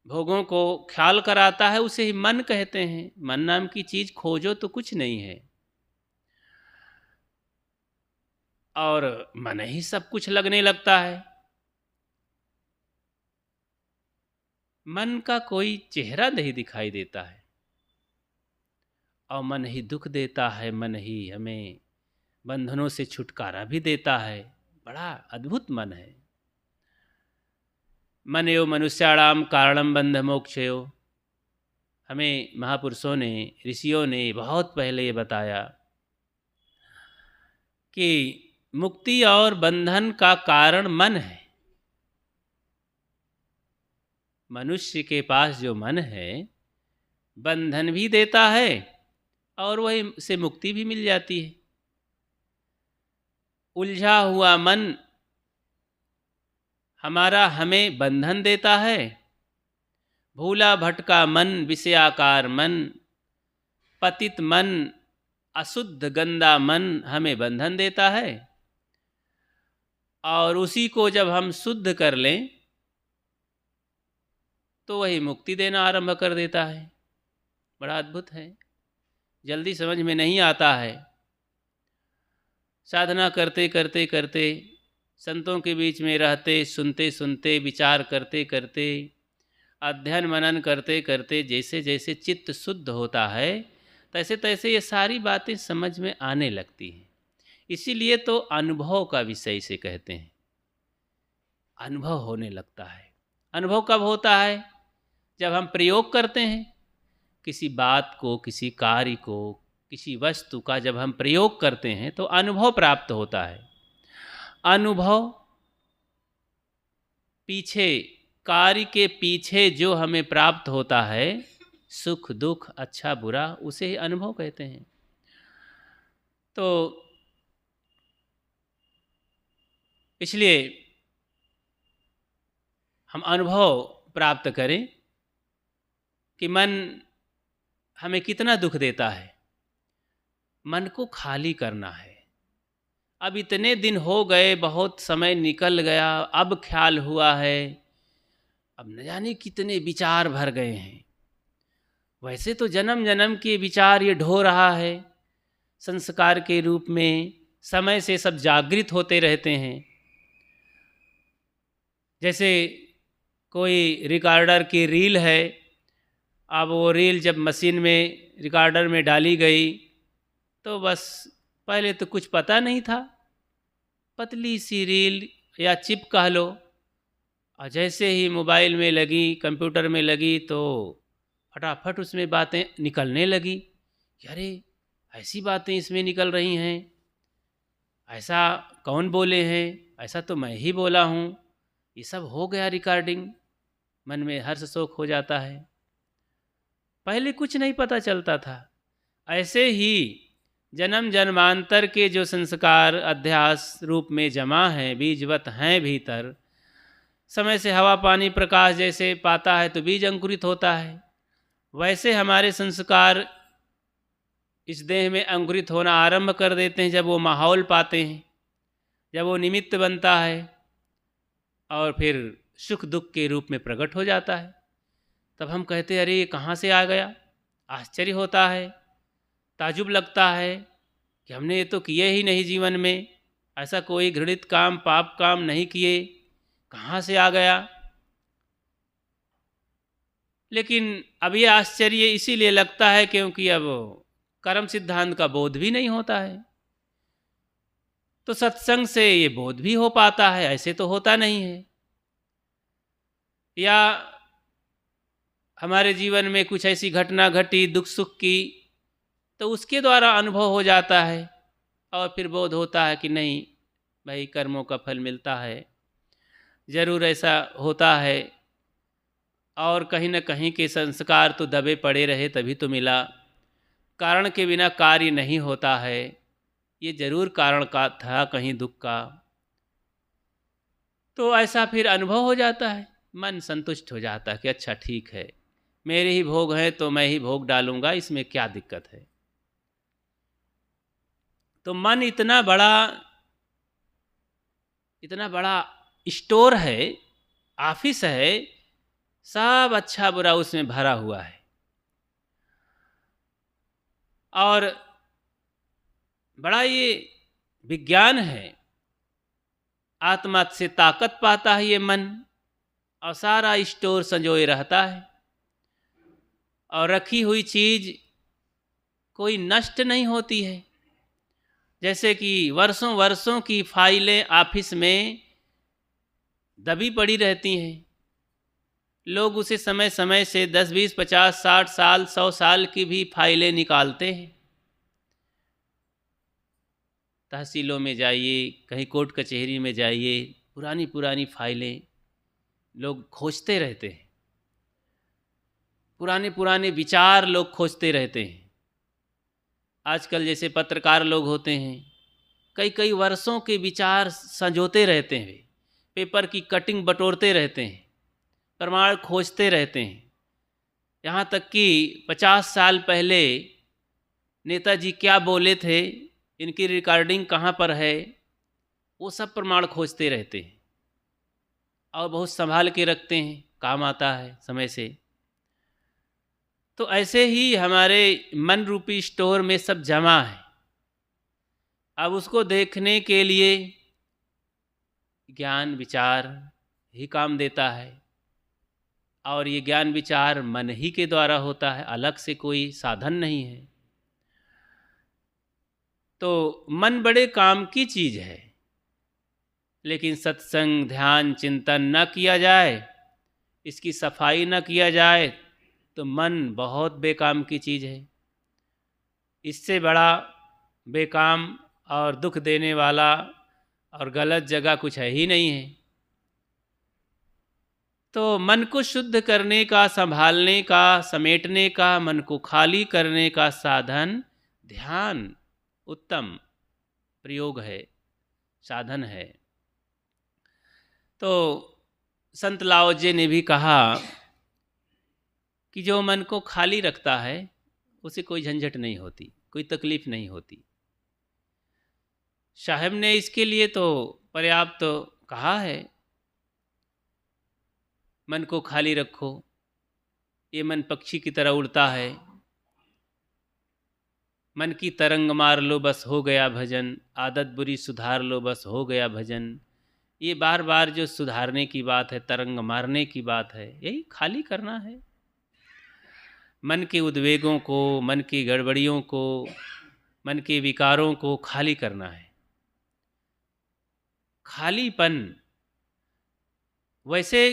B: भोगों को ख्याल कराता है, उसे ही मन कहते हैं। मन नाम की चीज़ खोजो तो कुछ नहीं है, और मन ही सब कुछ लगने लगता है। मन का कोई चेहरा नहीं दिखाई देता है, और मन ही दुख देता है, मन ही हमें बंधनों से छुटकारा भी देता है। बड़ा अद्भुत मन है। मन यो मनुष्याणाम कारणम बंध मोक्षयो। हमें महापुरुषों ने, ऋषियों ने बहुत पहले ये बताया कि मुक्ति और बंधन का कारण मन है। मनुष्य के पास जो मन है, बंधन भी देता है और वही से मुक्ति भी मिल जाती है। उलझा हुआ मन हमारा हमें बंधन देता है, भूला भटका मन, विषयाकार मन, पतित मन, अशुद्ध गंदा मन हमें बंधन देता है। और उसी को जब हम शुद्ध कर लें तो वही मुक्ति देना आरंभ कर देता है। बड़ा अद्भुत है, जल्दी समझ में नहीं आता है। साधना करते करते करते, संतों के बीच में रहते, सुनते सुनते, विचार करते करते, अध्ययन मनन करते करते, जैसे जैसे चित्त शुद्ध होता है, तैसे तैसे ये सारी बातें समझ में आने लगती हैं। इसीलिए तो अनुभव का विषय इसे कहते हैं। अनुभव होने लगता है। अनुभव कब होता है? जब हम प्रयोग करते हैं किसी बात को, किसी कार्य को, किसी वस्तु का जब हम प्रयोग करते हैं तो अनुभव प्राप्त होता है। अनुभव पीछे, कार्य के पीछे जो हमें प्राप्त होता है, सुख दुख, अच्छा बुरा, उसे ही अनुभव कहते हैं। तो इसलिए हम अनुभव प्राप्त करें कि मन हमें कितना दुख देता है। मन को खाली करना है। अब इतने दिन हो गए, बहुत समय निकल गया, अब ख्याल हुआ है, अब न जाने कितने विचार भर गए हैं। वैसे तो जन्म जन्म के विचार ये ढो रहा है, संस्कार के रूप में समय से सब जागृत होते रहते हैं। जैसे कोई रिकॉर्डर की रील है, अब वो रील जब मशीन में रिकॉर्डर में डाली गई तो बस पहले तो कुछ पता नहीं था, पतली सी रील या चिप कह लो, और जैसे ही मोबाइल में लगी, कंप्यूटर में लगी, तो फटाफट उसमें बातें निकलने लगी कि अरे ऐसी बातें इसमें निकल रही हैं, ऐसा कौन बोले हैं, ऐसा तो मैं ही बोला हूँ। ये सब हो गया रिकॉर्डिंग। मन में हर्ष शोक हो जाता है। पहले कुछ नहीं पता चलता था। ऐसे ही जन्म जन्मांतर के जो संस्कार अध्यास रूप में जमा हैं, बीजवत हैं भीतर, समय से हवा पानी प्रकाश जैसे पाता है तो बीज अंकुरित होता है, वैसे हमारे संस्कार इस देह में अंकुरित होना आरंभ कर देते हैं जब वो माहौल पाते हैं, जब वो निमित्त बनता है और फिर सुख दुख के रूप में प्रकट हो जाता है। तब हम कहते हैं अरे ये कहाँ से आ गया। आश्चर्य होता है, ताजुब लगता है कि हमने ये तो किए ही नहीं जीवन में, ऐसा कोई घृणित काम, पाप काम नहीं किए, कहाँ से आ गया। लेकिन अब ये आश्चर्य इसीलिए लगता है क्योंकि अब कर्म सिद्धांत का बोध भी नहीं होता है। तो सत्संग से ये बोध भी हो पाता है, ऐसे तो होता नहीं है। या हमारे जीवन में कुछ ऐसी घटना घटी दुख सुख की, तो उसके द्वारा अनुभव हो जाता है और फिर बोध होता है कि नहीं भाई, कर्मों का फल मिलता है, ज़रूर ऐसा होता है। और कहीं न कहीं के संस्कार तो दबे पड़े रहे तभी तो मिला। कारण के बिना कार्य नहीं होता है, ये ज़रूर कारण का था कहीं दुख का। तो ऐसा फिर अनुभव हो जाता है, मन संतुष्ट हो जाता है कि अच्छा ठीक है, मेरे ही भोग हैं तो मैं ही भोग डालूंगा, इसमें क्या दिक्कत है। तो मन इतना बड़ा स्टोर है, ऑफिस है, सब अच्छा बुरा उसमें भरा हुआ है। और बड़ा ये विज्ञान है, आत्मा से ताकत पाता है ये मन, और सारा स्टोर संजोए रहता है। और रखी हुई चीज कोई नष्ट नहीं होती है। जैसे कि वर्षों वर्षों की फाइलें ऑफिस में दबी पड़ी रहती हैं, लोग उसे समय समय से 10, 20, 50, 60 साल, 100 साल की भी फाइलें निकालते हैं। तहसीलों में जाइए, कहीं कोर्ट कचहरी में जाइए, पुरानी पुरानी फाइलें लोग खोजते रहते हैं, पुराने पुराने विचार लोग खोजते रहते हैं। आजकल जैसे पत्रकार लोग होते हैं, कई कई वर्षों के विचार संजोते रहते हैं, पेपर की कटिंग बटोरते रहते हैं, प्रमाण खोजते रहते हैं। यहाँ तक कि 50 साल पहले नेताजी क्या बोले थे, इनकी रिकॉर्डिंग कहाँ पर है, वो सब प्रमाण खोजते रहते हैं और बहुत संभाल के रखते हैं, काम आता है समय से। तो ऐसे ही हमारे मन रूपी स्टोर में सब जमा है। अब उसको देखने के लिए ज्ञान विचार ही काम देता है, और ये ज्ञान विचार मन ही के द्वारा होता है, अलग से कोई साधन नहीं है। तो मन बड़े काम की चीज़ है, लेकिन सत्संग ध्यान चिंतन न किया जाए, इसकी सफाई न किया जाए, तो मन बहुत बेकाम की चीज़ है। इससे बड़ा बेकाम और दुख देने वाला और गलत जगह कुछ है ही नहीं है। तो मन को शुद्ध करने का, संभालने का, समेटने का, मन को खाली करने का साधन ध्यान उत्तम प्रयोग है, साधन है। तो संत लाओ जी ने भी कहा कि जो मन को खाली रखता है उसे कोई झंझट नहीं होती, कोई तकलीफ नहीं होती। साहब ने इसके लिए तो पर्याप्त तो कहा है, मन को खाली रखो, ये मन पक्षी की तरह उड़ता है, मन की तरंग मार लो बस हो गया भजन, आदत बुरी सुधार लो बस हो गया भजन। ये बार बार जो सुधारने की बात है, तरंग मारने की बात है, यही खाली करना है। मन के उद्वेगों को, मन की गड़बड़ियों को, मन के विकारों को खाली करना है। खालीपन वैसे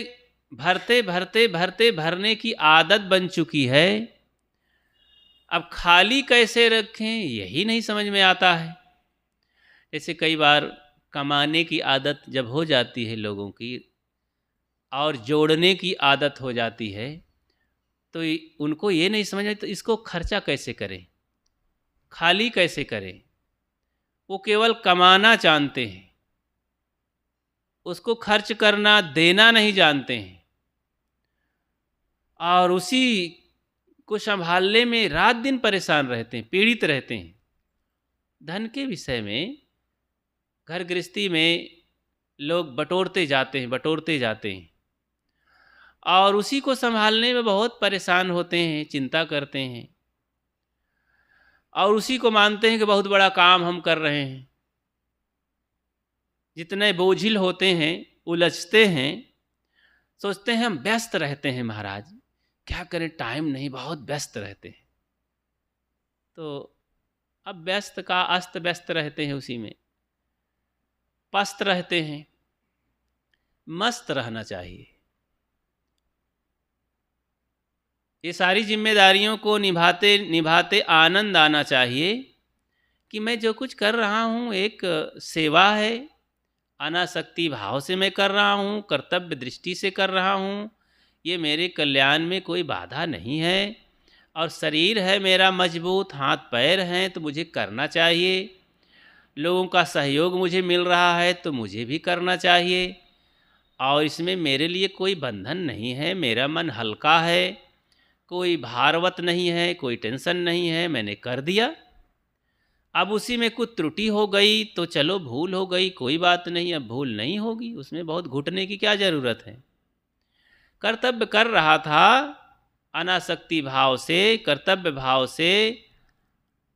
B: भरते भरते भरते भरने की आदत बन चुकी है, अब खाली कैसे रखें यही नहीं समझ में आता है। जैसे कई बार कमाने की आदत जब हो जाती है लोगों की और जोड़ने की आदत हो जाती है, तो उनको ये नहीं समझ में तो इसको खर्चा कैसे करें, खाली कैसे करें। वो केवल कमाना जानते हैं, उसको खर्च करना देना नहीं जानते हैं, और उसी को संभालने में रात दिन परेशान रहते हैं, पीड़ित रहते हैं। धन के विषय में घर गृहस्थी में लोग बटोरते जाते हैं और उसी को संभालने में बहुत परेशान होते हैं, चिंता करते हैं, और उसी को मानते हैं कि बहुत बड़ा काम हम कर रहे हैं। जितने बोझिल होते हैं, उलझते हैं, सोचते हैं हम व्यस्त रहते हैं महाराज, क्या करें, टाइम नहीं, बहुत व्यस्त रहते हैं। तो अब व्यस्त का अस्त व्यस्त रहते हैं, उसी में पस्त रहते हैं। मस्त रहना चाहिए। ये सारी जिम्मेदारियों को निभाते निभाते आनंद आना चाहिए कि मैं जो कुछ कर रहा हूँ एक सेवा है, अनासक्ति भाव से मैं कर रहा हूँ, कर्तव्य दृष्टि से कर रहा हूँ, ये मेरे कल्याण में कोई बाधा नहीं है। और शरीर है मेरा मजबूत, हाथ पैर हैं, तो मुझे करना चाहिए। लोगों का सहयोग मुझे मिल रहा है तो मुझे भी करना चाहिए, और इसमें मेरे लिए कोई बंधन नहीं है, मेरा मन हल्का है, कोई भारवत नहीं है, कोई टेंशन नहीं है, मैंने कर दिया। अब उसी में कुछ त्रुटि हो गई तो चलो भूल हो गई, कोई बात नहीं, अब भूल नहीं होगी, उसमें बहुत घुटने की क्या ज़रूरत है। कर्तव्य कर रहा था अनासक्ति भाव से, कर्तव्य भाव से,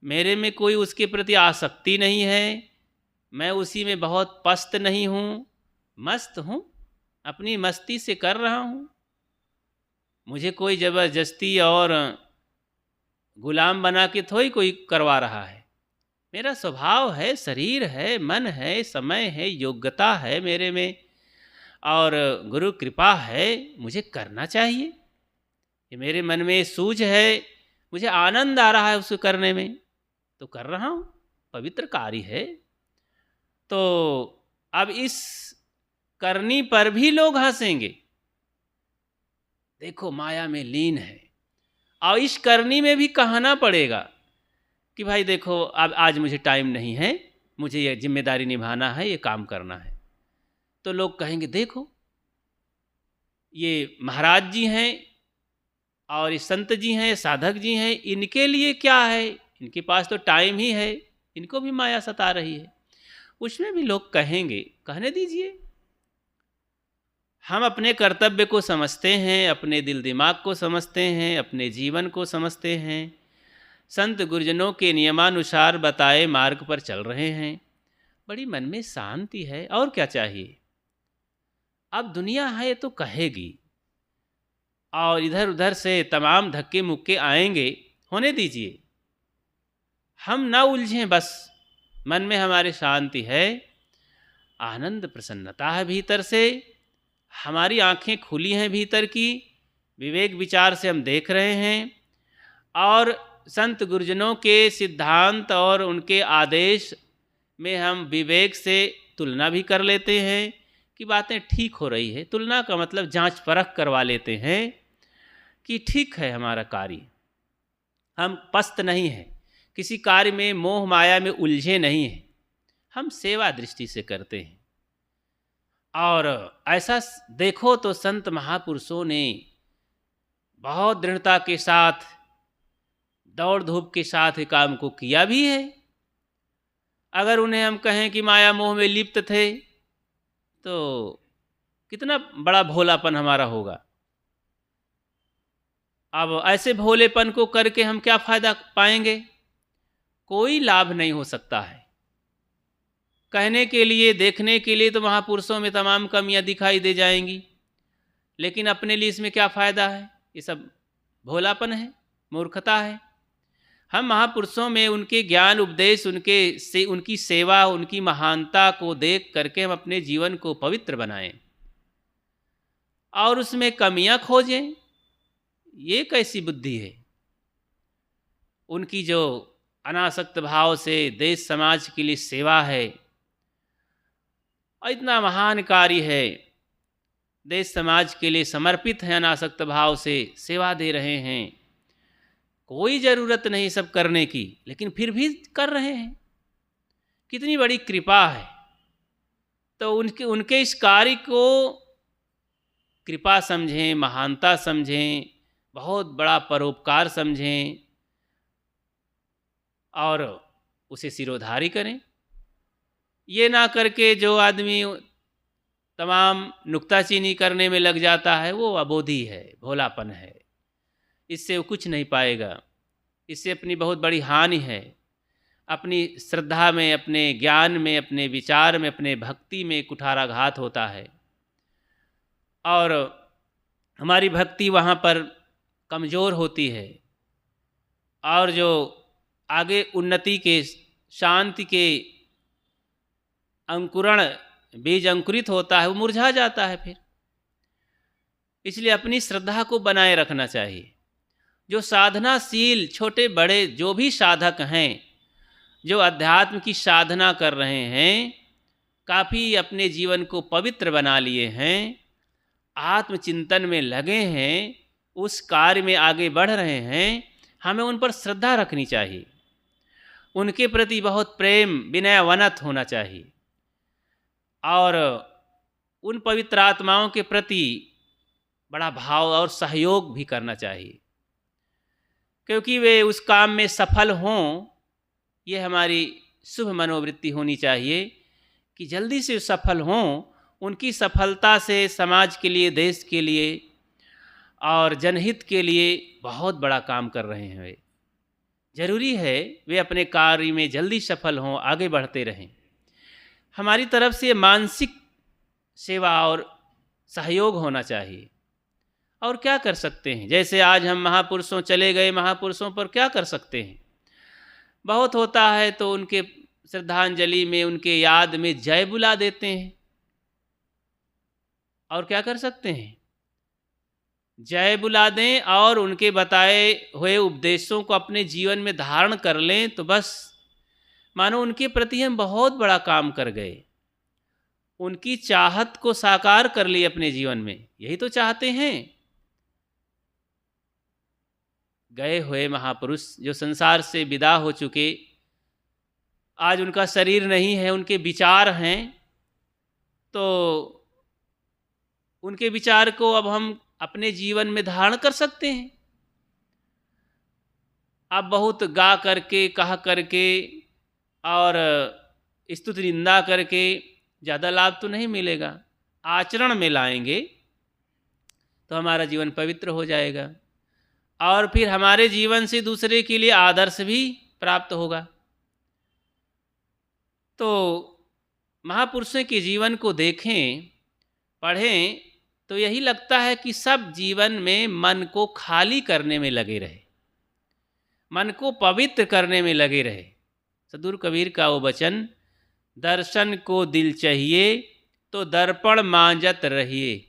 B: मेरे में कोई उसके प्रति आसक्ति नहीं है, मैं उसी में बहुत पस्त नहीं हूँ, मस्त हूँ, अपनी मस्ती से कर रहा हूँ। मुझे कोई ज़बरदस्ती और गुलाम बना के थोड़ी कोई करवा रहा है। मेरा स्वभाव है, शरीर है, मन है, समय है, योग्यता है मेरे में, और गुरु कृपा है, मुझे करना चाहिए। ये मेरे मन में सूझ है, मुझे आनंद आ रहा है उसको करने में, तो कर रहा हूँ, पवित्र कार्य है। तो अब इस करनी पर भी लोग हंसेंगे, देखो माया में लीन है, और इस करनी में भी कहना पड़ेगा कि भाई देखो अब आज मुझे टाइम नहीं है, मुझे ये जिम्मेदारी निभाना है, ये काम करना है। तो लोग कहेंगे देखो ये महाराज जी हैं और ये संत जी हैं, साधक जी हैं, इनके लिए क्या है, इनके पास तो टाइम ही है, इनको भी माया सता रही है। उसमें भी लोग कहेंगे, कहने दीजिए। हम अपने कर्तव्य को समझते हैं, अपने दिल दिमाग को समझते हैं, अपने जीवन को समझते हैं, संत गुरुजनों के नियमानुसार बताए मार्ग पर चल रहे हैं, बड़ी मन में शांति है, और क्या चाहिए। अब दुनिया है तो कहेगी, और इधर उधर से तमाम धक्के मुक्के आएंगे, होने दीजिए, हम ना उलझें, बस मन में हमारे शांति है, आनंद प्रसन्नता है भीतर से, हमारी आंखें खुली हैं भीतर की, विवेक विचार से हम देख रहे हैं, और संत गुरुजनों के सिद्धांत और उनके आदेश में हम विवेक से तुलना भी कर लेते हैं कि बातें ठीक हो रही है। तुलना का मतलब जांच परख करवा लेते हैं कि ठीक है हमारा कार्य, हम पस्त नहीं हैं, किसी कार्य में मोह माया में उलझे नहीं हैं, हम सेवा दृष्टि से करते हैं। और ऐसा देखो तो संत महापुरुषों ने बहुत दृढ़ता के साथ, दौड़ धूप के साथ ये काम को किया भी है। अगर उन्हें हम कहें कि माया मोह में लिप्त थे, तो कितना बड़ा भोलापन हमारा होगा। अब ऐसे भोलेपन को करके हम क्या फ़ायदा पाएंगे, कोई लाभ नहीं हो सकता है। कहने के लिए, देखने के लिए तो महापुरुषों में तमाम कमियां दिखाई दे जाएंगी, लेकिन अपने लिए इसमें क्या फ़ायदा है। ये सब भोलापन है, मूर्खता है। हम महापुरुषों में उनके ज्ञान उपदेश, उनकी सेवा, उनकी महानता को देख करके हम अपने जीवन को पवित्र बनाएं, और उसमें कमियां खोजें, ये कैसी बुद्धि है। उनकी जो अनासक्त भाव से देश समाज के लिए सेवा है, और इतना महान कार्य है, देश समाज के लिए समर्पित है, अनासक्त भाव से सेवा दे रहे हैं, कोई ज़रूरत नहीं सब करने की, लेकिन फिर भी कर रहे हैं, कितनी बड़ी कृपा है। तो उनके इस कार्य को कृपा समझें, महानता समझें, बहुत बड़ा परोपकार समझें, और उसे सिरोधारी करें। ये ना करके जो आदमी तमाम नुक्ताचीनी करने में लग जाता है, वो अबोधी है, भोलापन है, इससे वो कुछ नहीं पाएगा। इससे अपनी बहुत बड़ी हानि है, अपनी श्रद्धा में, अपने ज्ञान में, अपने विचार में, अपने भक्ति में कुठाराघात होता है, और हमारी भक्ति वहाँ पर कमज़ोर होती है, और जो आगे उन्नति के, शांति के अंकुरण बीज अंकुरित होता है, वो मुरझा जाता है फिर। इसलिए अपनी श्रद्धा को बनाए रखना चाहिए। जो साधनाशील, छोटे बड़े जो भी साधक हैं, जो अध्यात्म की साधना कर रहे हैं, काफ़ी अपने जीवन को पवित्र बना लिए हैं, आत्मचिंतन में लगे हैं, उस कार्य में आगे बढ़ रहे हैं, हमें उन पर श्रद्धा रखनी चाहिए, उनके प्रति बहुत प्रेम, विनयवनत होना चाहिए, और उन पवित्र आत्माओं के प्रति बड़ा भाव और सहयोग भी करना चाहिए, क्योंकि वे उस काम में सफल हों, ये हमारी शुभ मनोवृत्ति होनी चाहिए कि जल्दी से सफल हों। उनकी सफलता से समाज के लिए, देश के लिए और जनहित के लिए बहुत बड़ा काम कर रहे हैं। वे जरूरी है वे अपने कार्य में जल्दी सफल हों, आगे बढ़ते रहें। हमारी तरफ से मानसिक सेवा और सहयोग होना चाहिए। और क्या कर सकते हैं? जैसे आज हम महापुरुषों चले गए, महापुरुषों पर क्या कर सकते हैं? बहुत होता है तो उनके श्रद्धांजलि में, उनके याद में जय बुला देते हैं। और क्या कर सकते हैं? जय बुला दें और उनके बताए हुए उपदेशों को अपने जीवन में धारण कर लें, तो बस मानो उनके प्रति हम बहुत बड़ा काम कर गए, उनकी चाहत को साकार कर लिए अपने जीवन में। यही तो चाहते हैं। गए हुए महापुरुष जो संसार से विदा हो चुके, आज उनका शरीर नहीं है, उनके विचार हैं, तो उनके विचार को अब हम अपने जीवन में धारण कर सकते हैं। अब बहुत गा करके, कहा करके और स्तुति निंदा करके ज़्यादा लाभ तो नहीं मिलेगा। आचरण में लाएंगे तो हमारा जीवन पवित्र हो जाएगा और फिर हमारे जीवन से दूसरे के लिए आदर्श भी प्राप्त होगा। तो महापुरुषों के जीवन को देखें, पढ़ें, तो यही लगता है कि सब जीवन में मन को खाली करने में लगे रहे, मन को पवित्र करने में लगे रहे। सद्गुरु कबीर का वो वचन, दर्शन को दिल चाहिए तो दर्पण मांजत रहिए,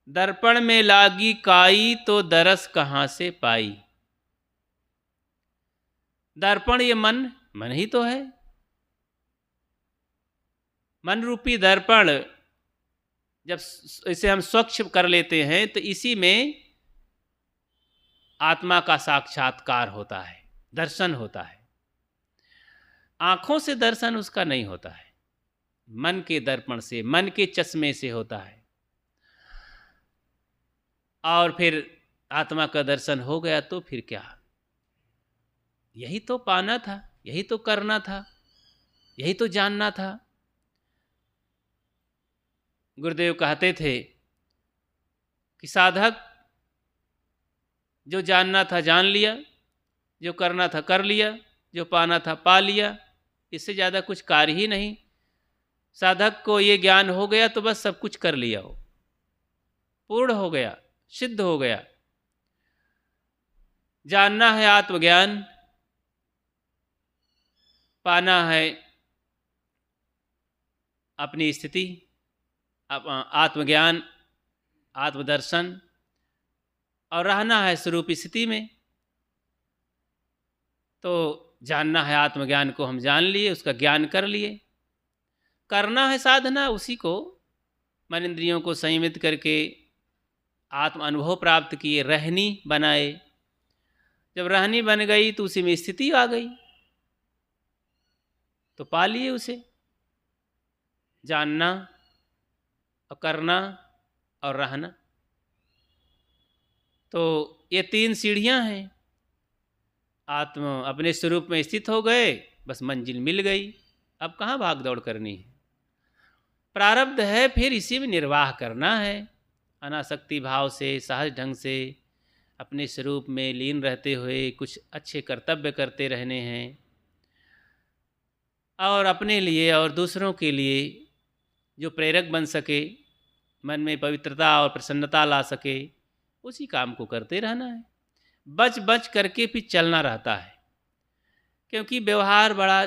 B: दर्पण में लागी काई तो दरस कहाँ से पाई। दर्पण ये मन ही तो है। मन रूपी दर्पण जब इसे हम स्वच्छ कर लेते हैं तो इसी में आत्मा का साक्षात्कार होता है, दर्शन होता है। आँखों से दर्शन उसका नहीं होता है, मन के दर्पण से, मन के चश्मे से होता है। और फिर आत्मा का दर्शन हो गया तो फिर क्या? यही तो पाना था, यही तो करना था, यही तो जानना था। गुरुदेव कहते थे कि साधक जो जानना था जान लिया, जो करना था कर लिया, जो पाना था पा लिया, इससे ज़्यादा कुछ कार्य ही नहीं। साधक को ये ज्ञान हो गया तो बस सब कुछ कर लिया, हो पूर्ण हो गया, सिद्ध हो गया। जानना है आत्मज्ञान, पाना है अपनी स्थिति, आत्मज्ञान, आत्मदर्शन, और रहना है स्वरूप स्थिति में। तो जानना है आत्मज्ञान को हम जान लिए, उसका ज्ञान कर लिए। करना है साधना, उसी को मन इंद्रियों को संयमित करके आत्म अनुभव प्राप्त किए, रहनी बनाए। जब रहनी बन गई तो उसी में स्थिति आ गई, तो पा लिए उसे। जानना और करना और रहना, तो ये तीन सीढ़ियां हैं। आत्म अपने स्वरूप में स्थित हो गए, बस मंजिल मिल गई। अब कहाँ भाग दौड़ करनी है? प्रारब्ध है, फिर इसी में निर्वाह करना है। अनासक्ति भाव से, सहज ढंग से अपने स्वरूप में लीन रहते हुए कुछ अच्छे कर्तव्य करते रहने हैं, और अपने लिए और दूसरों के लिए जो प्रेरक बन सके, मन में पवित्रता और प्रसन्नता ला सके, उसी काम को करते रहना है। बच बच करके फिर चलना रहता है, क्योंकि व्यवहार बड़ा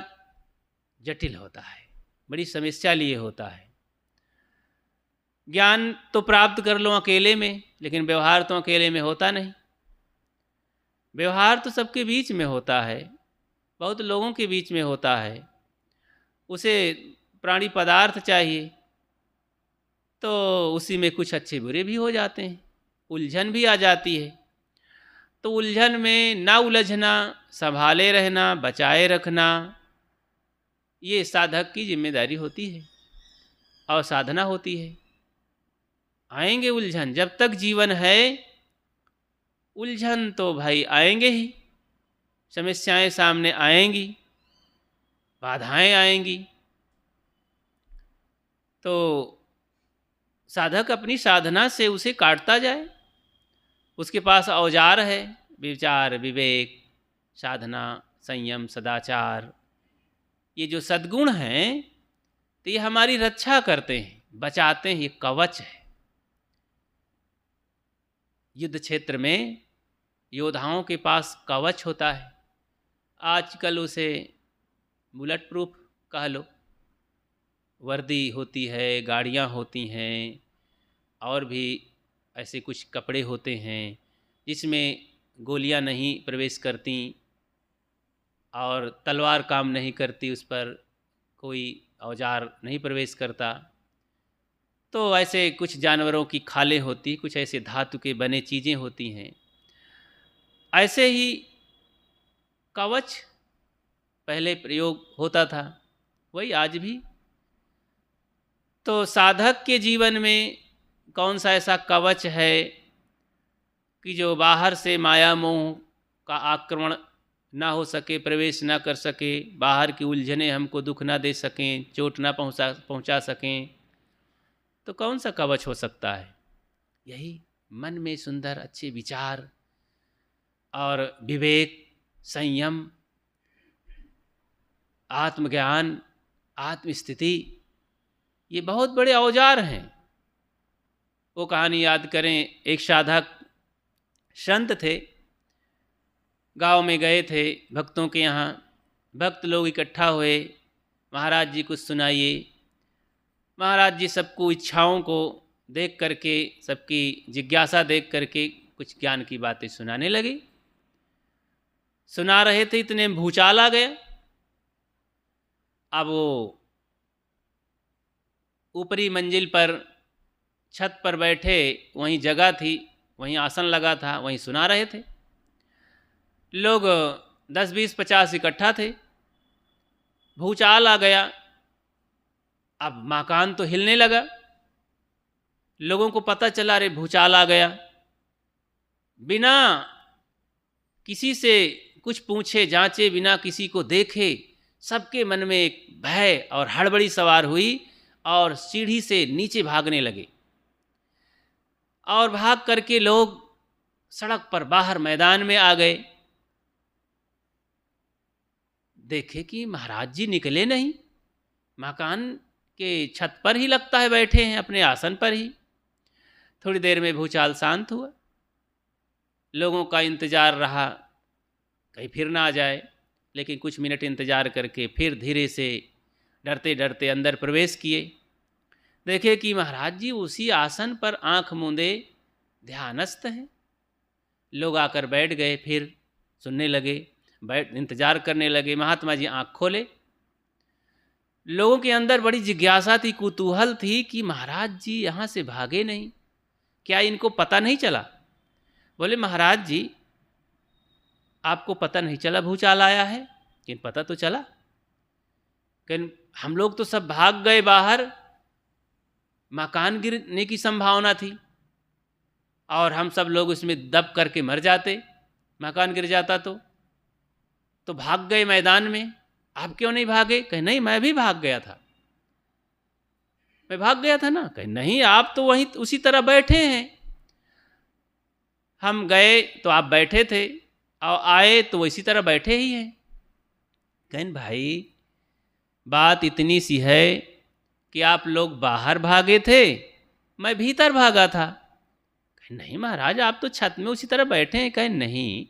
B: जटिल होता है, बड़ी समस्या लिए होता है। ज्ञान तो प्राप्त कर लो अकेले में, लेकिन व्यवहार तो अकेले में होता नहीं। व्यवहार तो सबके बीच में होता है, बहुत लोगों के बीच में होता है। उसे प्राणी पदार्थ चाहिए, तो उसी में कुछ अच्छे बुरे भी हो जाते हैं, उलझन भी आ जाती है। तो उलझन में ना उलझना, संभाले रहना, बचाए रखना, ये साधक की जिम्मेदारी होती है और साधना होती है। आएंगे उलझन, जब तक जीवन है उलझन तो भाई आएंगे ही। समस्याएं सामने आएंगी, बाधाएं आएंगी। तो साधक अपनी साधना से उसे काटता जाए, उसके पास औजार है, विचार, विवेक, साधना, संयम, सदाचार। ये जो सद्गुण हैं तो ये हमारी रक्षा करते हैं, बचाते हैं, ये कवच है। युद्ध क्षेत्र में योद्धाओं के पास कवच होता है, आजकल उसे बुलेट प्रूफ कह लो। वर्दी होती है, गाड़ियाँ होती हैं, और भी ऐसे कुछ कपड़े होते हैं जिसमें गोलियां नहीं प्रवेश करती और तलवार काम नहीं करती, उस पर कोई औजार नहीं प्रवेश करता। तो ऐसे कुछ जानवरों की खालें होती, कुछ ऐसे धातु के बने चीज़ें होती हैं। ऐसे ही कवच पहले प्रयोग होता था, वही आज भी। तो साधक के जीवन में कौन सा ऐसा कवच है कि जो बाहर से माया मोह का आक्रमण ना हो सके, प्रवेश ना कर सके, बाहर की उलझने हमको दुख ना दे सकें, चोट ना पहुंचा सकें? तो कौन सा कवच हो सकता है? यही मन में सुंदर अच्छे विचार और विवेक, संयम, आत्मज्ञान, आत्मस्थिति, ये बहुत बड़े औजार हैं। वो कहानी याद करें, एक साधक संत थे, गांव में गए थे भक्तों के यहाँ। भक्त लोग इकट्ठा हुए, महाराज जी कुछ सुनाइए। महाराज जी सबको इच्छाओं को देख करके, सबकी जिज्ञासा देख करके कुछ ज्ञान की बातें सुनाने लगे। सुना रहे थे, इतने में भूचाल आ गया। अब वो ऊपरी मंजिल पर छत पर बैठे, वहीं जगह थी, वहीं आसन लगा था, वहीं सुना रहे थे। लोग 10, 20, 50 इकट्ठा थे। भूचाल आ गया। अब मकान तो हिलने लगा। लोगों को पता चला, अरे भूचाल आ गया। बिना किसी से कुछ पूछे जांचे, बिना किसी को देखे, सबके मन में एक भय और हड़बड़ी सवार हुई और सीढ़ी से नीचे भागने लगे। और भाग करके लोग सड़क पर बाहर मैदान में आ गए। देखे कि महाराज जी निकले नहीं, मकान के छत पर ही लगता है बैठे हैं, अपने आसन पर ही। थोड़ी देर में भूचाल शांत हुआ। लोगों का इंतजार रहा कहीं फिर ना आ जाए, लेकिन कुछ मिनट इंतजार करके फिर धीरे से डरते डरते अंदर प्रवेश किए। देखे कि महाराज जी उसी आसन पर आंख मूंदे ध्यानस्थ हैं। लोग आकर बैठ गए, फिर सुनने लगे, इंतजार करने लगे। महात्मा जी आंख खोले। लोगों के अंदर बड़ी जिज्ञासा थी, कुतूहल थी कि महाराज जी यहाँ से भागे नहीं, क्या इनको पता नहीं चला? बोले, महाराज जी आपको पता नहीं चला भूचाल आया है? लेकिन पता तो चला। लेकिन हम लोग तो सब भाग गए बाहर, मकान गिरने की संभावना थी और हम सब लोग उसमें दब करके मर जाते, मकान गिर जाता तो भाग गए मैदान में। आप क्यों नहीं भागे? कहे नहीं, मैं भी भाग गया था, मैं भाग गया था ना। कहे नहीं, आप तो वहीं उसी तरह बैठे हैं। हम गए तो आप बैठे थे और आए तो इसी तरह बैठे ही हैं। कहें भाई बात इतनी सी है कि आप लोग बाहर भागे थे, मैं भीतर भागा था। कहे नहीं महाराज, आप तो छत में उसी तरह बैठे हैं। कहे नहीं,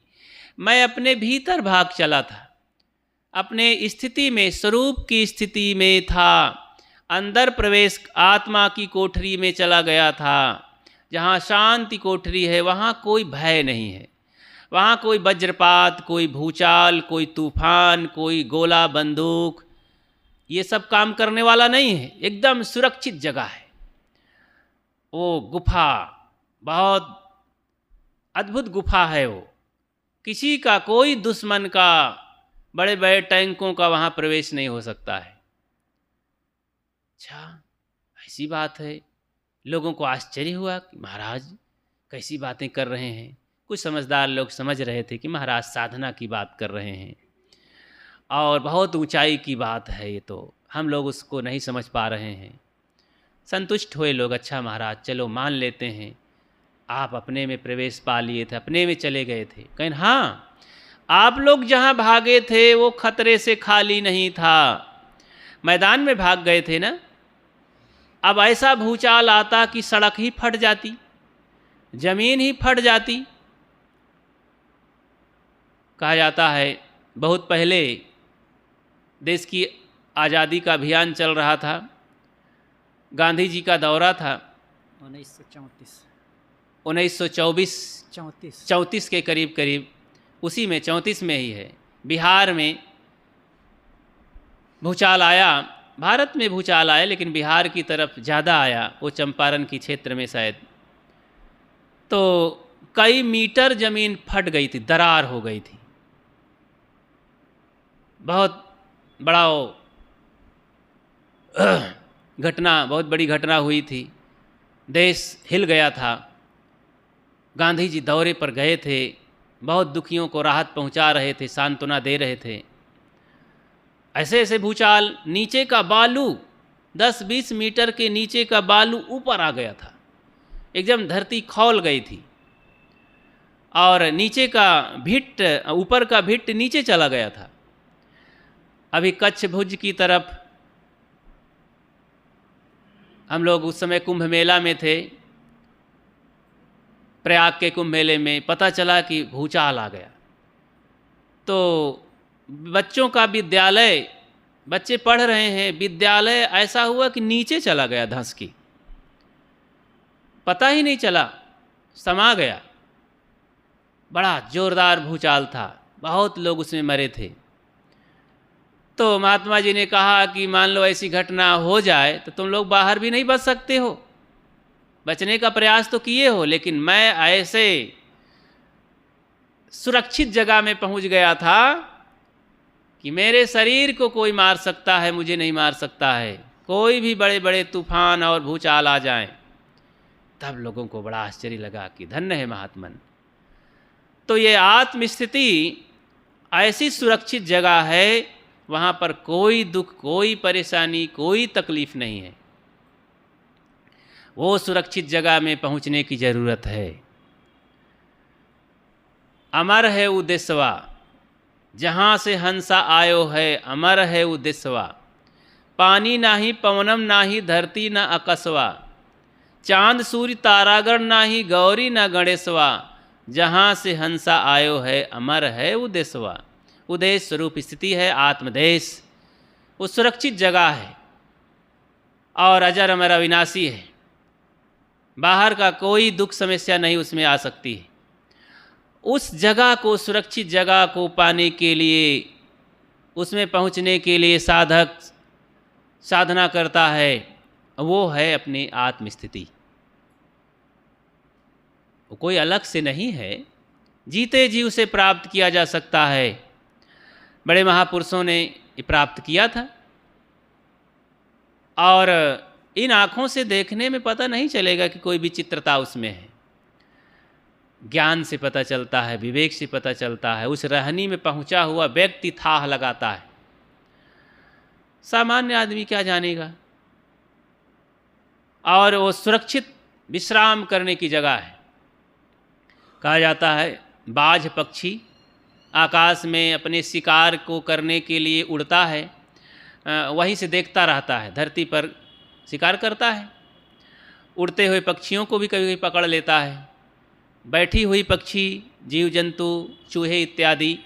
B: मैं अपने भीतर भाग चला था, अपने स्थिति में, स्वरूप की स्थिति में था। अंदर प्रवेश आत्मा की कोठरी में चला गया था। जहाँ शांति कोठरी है वहाँ कोई भय नहीं है, वहाँ कोई वज्रपात, कोई भूचाल, कोई तूफान, कोई गोला बंदूक, ये सब काम करने वाला नहीं है। एकदम सुरक्षित जगह है वो गुफा, बहुत अद्भुत गुफा है वो। किसी का, कोई दुश्मन का, बड़े बड़े टैंकों का वहाँ प्रवेश नहीं हो सकता है। अच्छा, ऐसी बात है। लोगों को आश्चर्य हुआ कि महाराज कैसी बातें कर रहे हैं। कुछ समझदार लोग समझ रहे थे कि महाराज साधना की बात कर रहे हैं और बहुत ऊंचाई की बात है, ये तो हम लोग उसको नहीं समझ पा रहे हैं। संतुष्ट हुए लोग, अच्छा महाराज चलो मान लेते हैं, आप अपने में प्रवेश पा लिए थे, अपने में चले गए थे। कहें हाँ, आप लोग जहाँ भागे थे वो खतरे से खाली नहीं था, मैदान में भाग गए थे ना। अब ऐसा भूचाल आता कि सड़क ही फट जाती, जमीन ही फट जाती। कहा जाता है बहुत पहले देश की आज़ादी का अभियान चल रहा था, गांधी जी का दौरा था 1934 के करीब करीब, उसी में 34 में ही है, बिहार में भूचाल आया। भारत में भूचाल आया लेकिन बिहार की तरफ ज़्यादा आया, वो चंपारण की क्षेत्र में शायद। तो कई मीटर ज़मीन फट गई थी, दरार हो गई थी, बहुत बड़ा घटना, बहुत बड़ी घटना हुई थी, देश हिल गया था। गांधी जी दौरे पर गए थे, बहुत दुखियों को राहत पहुंचा रहे थे, सांत्वना दे रहे थे। ऐसे ऐसे भूचाल, नीचे का बालू 10-20 मीटर के नीचे का बालू ऊपर आ गया था, एकदम धरती खौल गई थी, और नीचे का भिट्ट, ऊपर का भिट्ट नीचे चला गया था। अभी कच्छ भुज की तरफ हम लोग उस समय कुंभ मेला में थे, प्रयाग के कुंभ मेले में पता चला कि भूचाल आ गया। तो बच्चों का विद्यालय, बच्चे पढ़ रहे हैं, विद्यालय ऐसा हुआ कि नीचे चला गया, धंस की, पता ही नहीं चला, समा गया। बड़ा जोरदार भूचाल था, बहुत लोग उसमें मरे थे। तो महात्मा जी ने कहा कि मान लो ऐसी घटना हो जाए तो तुम लोग बाहर भी नहीं बच सकते हो, बचने का प्रयास तो किए हो, लेकिन मैं ऐसे सुरक्षित जगह में पहुंच गया था कि मेरे शरीर को कोई मार सकता है, मुझे नहीं मार सकता है। कोई भी बड़े बड़े तूफान और भूचाल आ जाएं, तब लोगों को बड़ा आश्चर्य लगा कि धन्य है महात्मन। तो ये आत्मस्थिति ऐसी सुरक्षित जगह है, वहाँ पर कोई दुख, कोई परेशानी, कोई तकलीफ नहीं है। वो सुरक्षित जगह में पहुँचने की ज़रूरत है। अमर है उद्देश्यवा, जहाँ से हंसा आयो है, अमर है उद्देश्यवा। पानी नाही पवनम नाही धरती न अकस्वा, चांद सूर्य तारागण नाही गौरी न गणेशवा। जहाँ से हंसा आयो है, अमर है उद्देश्यवा। उद्देश्य स्वरूप स्थिति है आत्मदेश, वो सुरक्षित जगह है और अजर अमर अविनाशी है। बाहर का कोई दुख समस्या नहीं उसमें आ सकती है। उस जगह को, सुरक्षित जगह को पाने के लिए, उसमें पहुंचने के लिए साधक साधना करता है, वो है अपनी आत्मस्थिति। वो कोई अलग से नहीं है, जीते जी उसे प्राप्त किया जा सकता है। बड़े महापुरुषों ने ये प्राप्त किया था, और इन आँखों से देखने में पता नहीं चलेगा कि कोई विचित्रता उसमें है। ज्ञान से पता चलता है, विवेक से पता चलता है। उस रहनी में पहुंचा हुआ व्यक्ति थाह लगाता है, सामान्य आदमी क्या जानेगा। और वो सुरक्षित विश्राम करने की जगह है। कहा जाता है बाज पक्षी आकाश में अपने शिकार को करने के लिए उड़ता है, वहीं से देखता रहता है, धरती पर शिकार करता है। उड़ते हुए पक्षियों को भी कभी कभी पकड़ लेता है। बैठी हुई पक्षी, जीव जंतु, चूहे इत्यादि,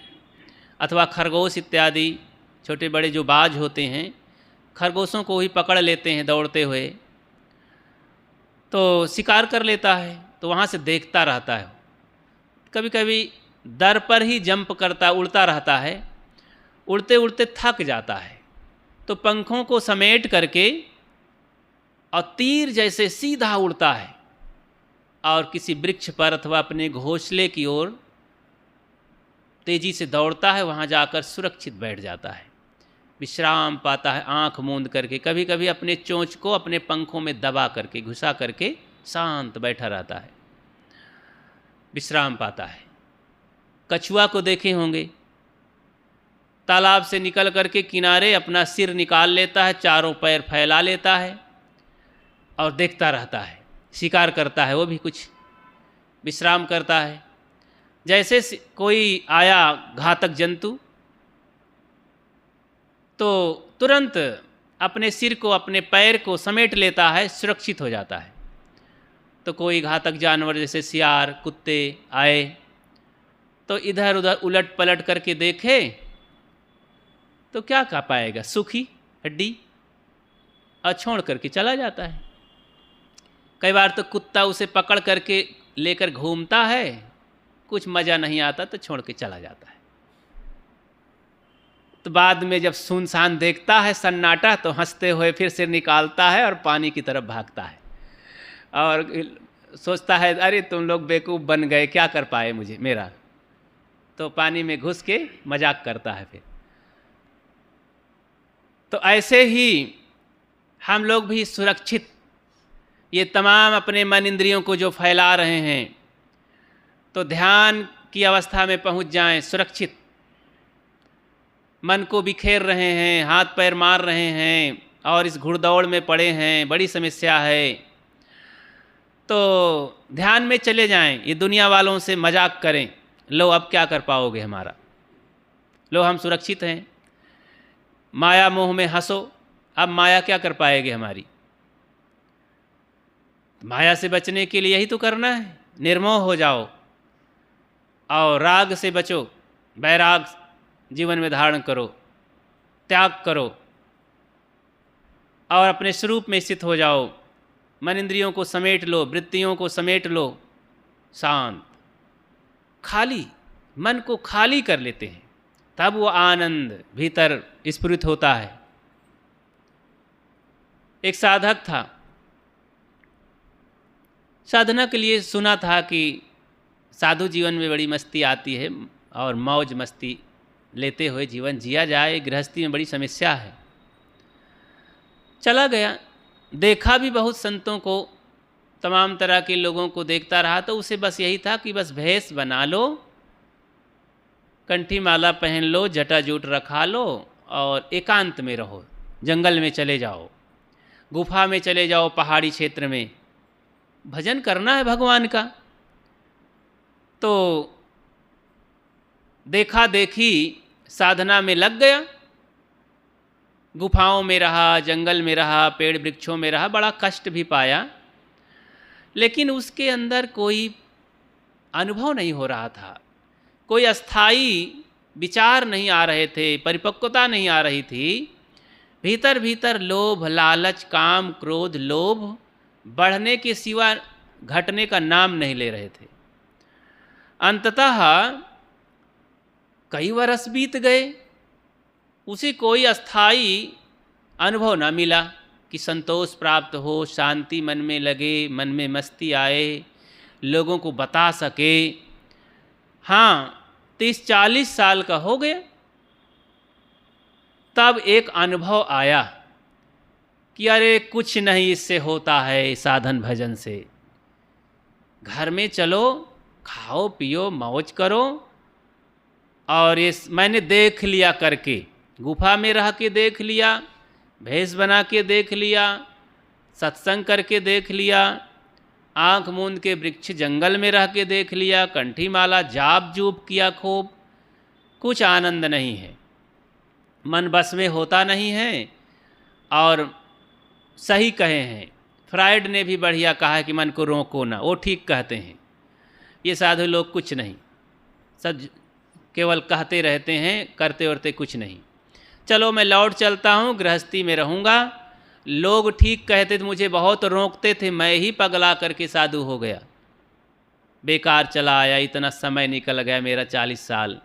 B: अथवा खरगोश इत्यादि छोटे बड़े जो बाज होते हैं, खरगोशों को भी पकड़ लेते हैं दौड़ते हुए, तो शिकार कर लेता है। तो वहाँ से देखता रहता है। कभी कभी दर पर ही जंप करता, उड़ता रहता है। उड़ते उड़ते थक जाता है, तो पंखों को समेट करके और तीर जैसे सीधा उड़ता है और किसी वृक्ष पर अथवा अपने घोंसले की ओर तेजी से दौड़ता है। वहाँ जाकर सुरक्षित बैठ जाता है, विश्राम पाता है आँख मूंद करके। कभी कभी अपने चोंच को अपने पंखों में दबा करके, घुसा करके शांत बैठा रहता है, विश्राम पाता है। कछुआ को देखे होंगे, तालाब से निकल करके किनारे अपना सिर निकाल लेता है, चारों पैर फैला लेता है और देखता रहता है, शिकार करता है वो भी कुछ। विश्राम करता है। जैसे कोई आया घातक जंतु तो तुरंत अपने सिर को, अपने पैर को समेट लेता है, सुरक्षित हो जाता है। तो कोई घातक जानवर जैसे सियार, कुत्ते आए तो इधर उधर उलट पलट करके देखे तो क्या कर पाएगा, सूखी हड्डी, और छोड़ करके चला जाता है। कई बार तो कुत्ता उसे पकड़ करके लेकर घूमता है, कुछ मज़ा नहीं आता तो छोड़ के चला जाता है। तो बाद में जब सुनसान देखता है सन्नाटा तो हंसते हुए फिर सिर निकालता है और पानी की तरफ भागता है और सोचता है अरे तुम लोग बेवकूफ़ बन गए, क्या कर पाए मुझे मेरा, तो पानी में घुस के मजाक करता है फिर। तो ऐसे ही हम लोग भी सुरक्षित, ये तमाम अपने मन इंद्रियों को जो फैला रहे हैं तो ध्यान की अवस्था में पहुंच जाएं, सुरक्षित। मन को बिखेर रहे हैं, हाथ पैर मार रहे हैं और इस घुड़दौड़ में पड़े हैं, बड़ी समस्या है, तो ध्यान में चले जाएं। ये दुनिया वालों से मजाक करें, लो अब क्या कर पाओगे हमारा, लो हम सुरक्षित हैं। माया मोह में हंसो, अब माया क्या कर पाएगी हमारी। माया से बचने के लिए यही तो करना है, निर्मोह हो जाओ और राग से बचो, वैराग जीवन में धारण करो, त्याग करो और अपने स्वरूप में स्थित हो जाओ। मन इंद्रियों को समेट लो, वृत्तियों को समेट लो, शांत खाली मन को खाली कर लेते हैं, तब वो आनंद भीतर स्फुरित होता है। एक साधक था, साधना के लिए सुना था कि साधु जीवन में बड़ी मस्ती आती है और मौज मस्ती लेते हुए जीवन जिया जाए, गृहस्थी में बड़ी समस्या है। चला गया, देखा भी बहुत संतों को, तमाम तरह के लोगों को देखता रहा, तो उसे बस यही था कि बस भेष बना लो, कंठी माला पहन लो, जटा जूट रखा लो और एकांत में रहो, जंगल में चले जाओ, गुफा में चले जाओ, पहाड़ी क्षेत्र में भजन करना है भगवान का। तो देखा देखी साधना में लग गया, गुफाओं में रहा, जंगल में रहा, पेड़ वृक्षों में रहा, बड़ा कष्ट भी पाया, लेकिन उसके अंदर कोई अनुभव नहीं हो रहा था, कोई अस्थाई विचार नहीं आ रहे थे, परिपक्वता नहीं आ रही थी। भीतर भीतर लोभ, लालच, काम, क्रोध, लोभ बढ़ने के सिवा घटने का नाम नहीं ले रहे थे। अंततः कई वर्ष बीत गए, उसे कोई अस्थाई अनुभव न मिला कि संतोष प्राप्त हो, शांति मन में लगे, मन में मस्ती आए, लोगों को बता सके। हाँ, 30-40 साल का हो गया, तब एक अनुभव आया कि अरे कुछ नहीं इससे होता है, साधन भजन से। घर में चलो, खाओ पियो, मौज करो, और ये मैंने देख लिया करके, गुफा में रह के देख लिया, भेष बना के देख लिया, सत्संग करके देख लिया, आँख मूंद के वृक्ष जंगल में रह के देख लिया, कंठी माला जाप जूप किया खूब, कुछ आनंद नहीं है, मन बस में होता नहीं है। और सही कहे हैं, फ्राइड ने भी बढ़िया कहा है कि मन को रोको ना, वो ठीक कहते हैं। ये साधु लोग कुछ नहीं, सब केवल कहते रहते हैं, करते वरते कुछ नहीं। चलो मैं लौट चलता हूँ, गृहस्थी में रहूँगा। लोग ठीक कहते थे, मुझे बहुत रोकते थे, मैं ही पगला करके साधु हो गया, बेकार चला आया, इतना समय निकल गया मेरा 40 साल।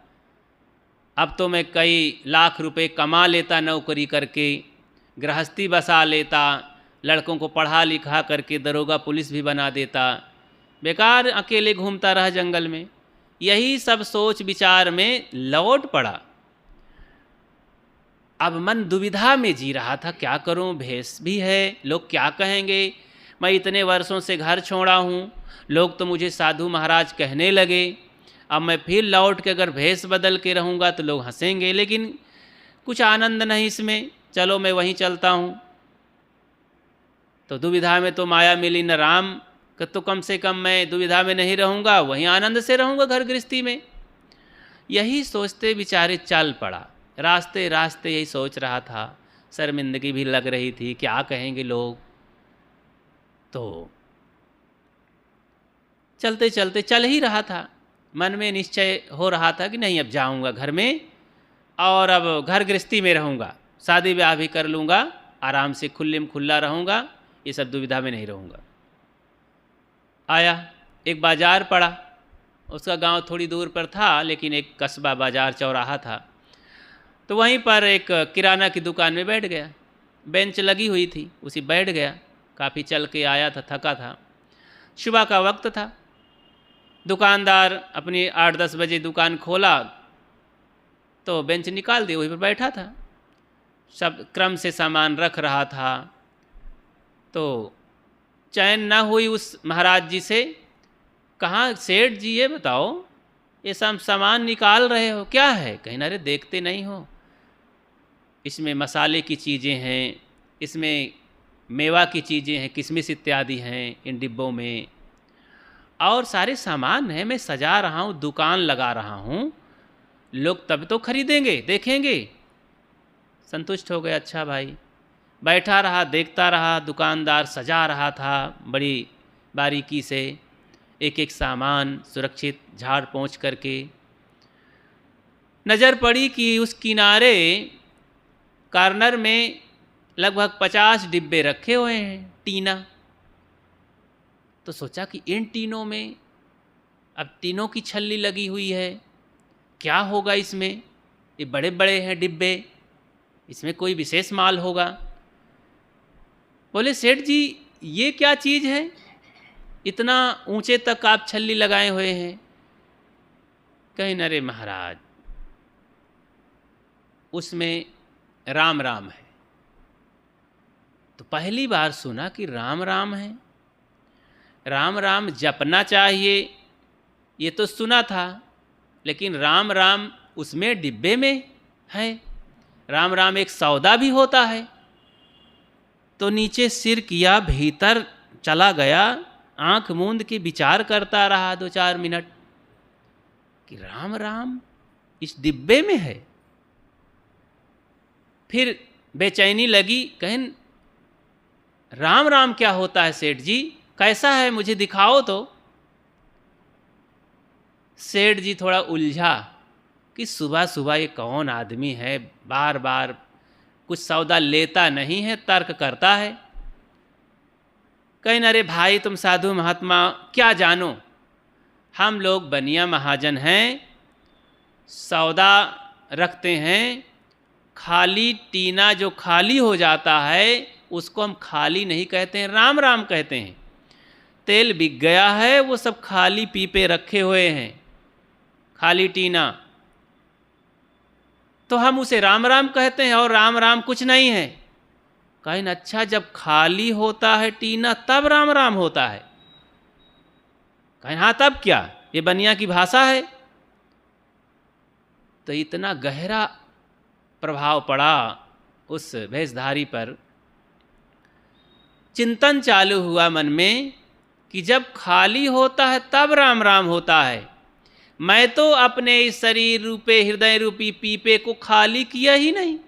B: अब तो मैं कई लाख रुपए कमा लेता नौकरी करके, गृहस्थी बसा लेता, लड़कों को पढ़ा लिखा करके दरोगा पुलिस भी बना देता, बेकार अकेले घूमता रहा जंगल में। यही सब सोच विचार में लौट पड़ा। अब मन दुविधा में जी रहा था, क्या करूं, भेष भी है, लोग क्या कहेंगे, मैं इतने वर्षों से घर छोड़ा हूं, लोग तो मुझे साधु महाराज कहने लगे, अब मैं फिर लौट के अगर भेष बदल के रहूँगा तो लोग हंसेंगे, लेकिन कुछ आनंद नहीं इसमें, चलो मैं वहीं चलता हूँ। तो दुविधा में तो माया मिली न राम, कि तो कम से कम मैं दुविधा में नहीं रहूँगा, वहीं आनंद से रहूँगा घर गृहस्थी में। यही सोचते बेचारे चल पड़ा। रास्ते रास्ते यही सोच रहा था, शर्मिंदगी भी लग रही थी, क्या कहेंगे लोग। तो चलते चलते चल ही रहा था, मन में निश्चय हो रहा था कि नहीं अब जाऊंगा घर में और अब घर गृहस्थी में रहूँगा, शादी ब्याह भी कर लूँगा, आराम से खुल्लम खुल्ला रहूँगा, ये सब दुविधा में नहीं रहूँगा। आया, एक बाज़ार पड़ा, उसका गांव थोड़ी दूर पर था, लेकिन एक कस्बा बाज़ार चौराहा था। तो वहीं पर एक किराना की दुकान में बैठ गया, बेंच लगी हुई थी, उसी बैठ गया। काफ़ी चल के आया था, थका था, सुबह का वक्त था। दुकानदार अपनी 8-10 बजे दुकान खोला तो बेंच निकाल दी, वहीं पर बैठा था, सब क्रम से सामान रख रहा था। तो चैन न हुई उस महाराज जी से, कहाँ सेठ जी ये बताओ, ये सब सामान निकाल रहे हो क्या है? कहीं ना, अरे देखते नहीं हो, इसमें मसाले की चीज़ें हैं, इसमें मेवा की चीज़ें हैं, किशमिश इत्यादि हैं इन डिब्बों में, और सारे सामान हैं, मैं सजा रहा हूँ, दुकान लगा रहा हूँ, लोग तब तो खरीदेंगे, देखेंगे। संतुष्ट हो गए, अच्छा भाई। बैठा रहा, देखता रहा, दुकानदार सजा रहा था बड़ी बारीकी से, एक एक सामान सुरक्षित झाड़ पोंछ करके। नज़र पड़ी कि उस किनारे कॉर्नर में लगभग 50 डिब्बे रखे हुए हैं, टीना। तो सोचा कि इन टीनों में, अब टीनों की छल्ली लगी हुई है, क्या होगा इसमें, ये बड़े बड़े हैं डिब्बे, इसमें कोई विशेष माल होगा। बोले सेठ जी ये क्या चीज़ है, इतना ऊंचे तक आप छल्ली लगाए हुए हैं? कहीं न, रे महाराज उसमें राम राम है। तो पहली बार सुना कि राम राम है, राम राम जपना चाहिए, ये तो सुना था, लेकिन राम राम उसमें डिब्बे में है, राम राम एक सौदा भी होता है। तो नीचे सिर किया, भीतर चला गया, आंख मूंद के विचार करता रहा 2-4 मिनट कि राम राम इस डिब्बे में है। फिर बेचैनी लगी, कहें राम राम क्या होता है सेठ जी, कैसा है, मुझे दिखाओ तो। सेठ जी थोड़ा उलझा कि सुबह सुबह ये कौन आदमी है, बार बार कुछ सौदा लेता नहीं है, तर्क करता है। कहीं अरे भाई तुम साधु महात्मा क्या जानो, हम लोग बनिया महाजन हैं, सौदा रखते हैं, खाली टीना जो खाली हो जाता है उसको हम खाली नहीं कहते हैं, राम राम कहते हैं। तेल बिक गया है, वो सब खाली पीपे रखे हुए हैं, खाली टीना, तो हम उसे राम राम कहते हैं, और राम राम कुछ नहीं है। कहीं अच्छा, जब खाली होता है टीना तब राम राम होता है? कहीं हाँ, तब क्या, ये बनिया की भाषा है। तो इतना गहरा प्रभाव पड़ा उस भेषधारी पर, चिंतन चालू हुआ मन में कि जब खाली होता है तब राम राम होता है। मैं तो अपने इस शरीर रूपे हृदय रूपी पीपे को खाली किया ही नहीं,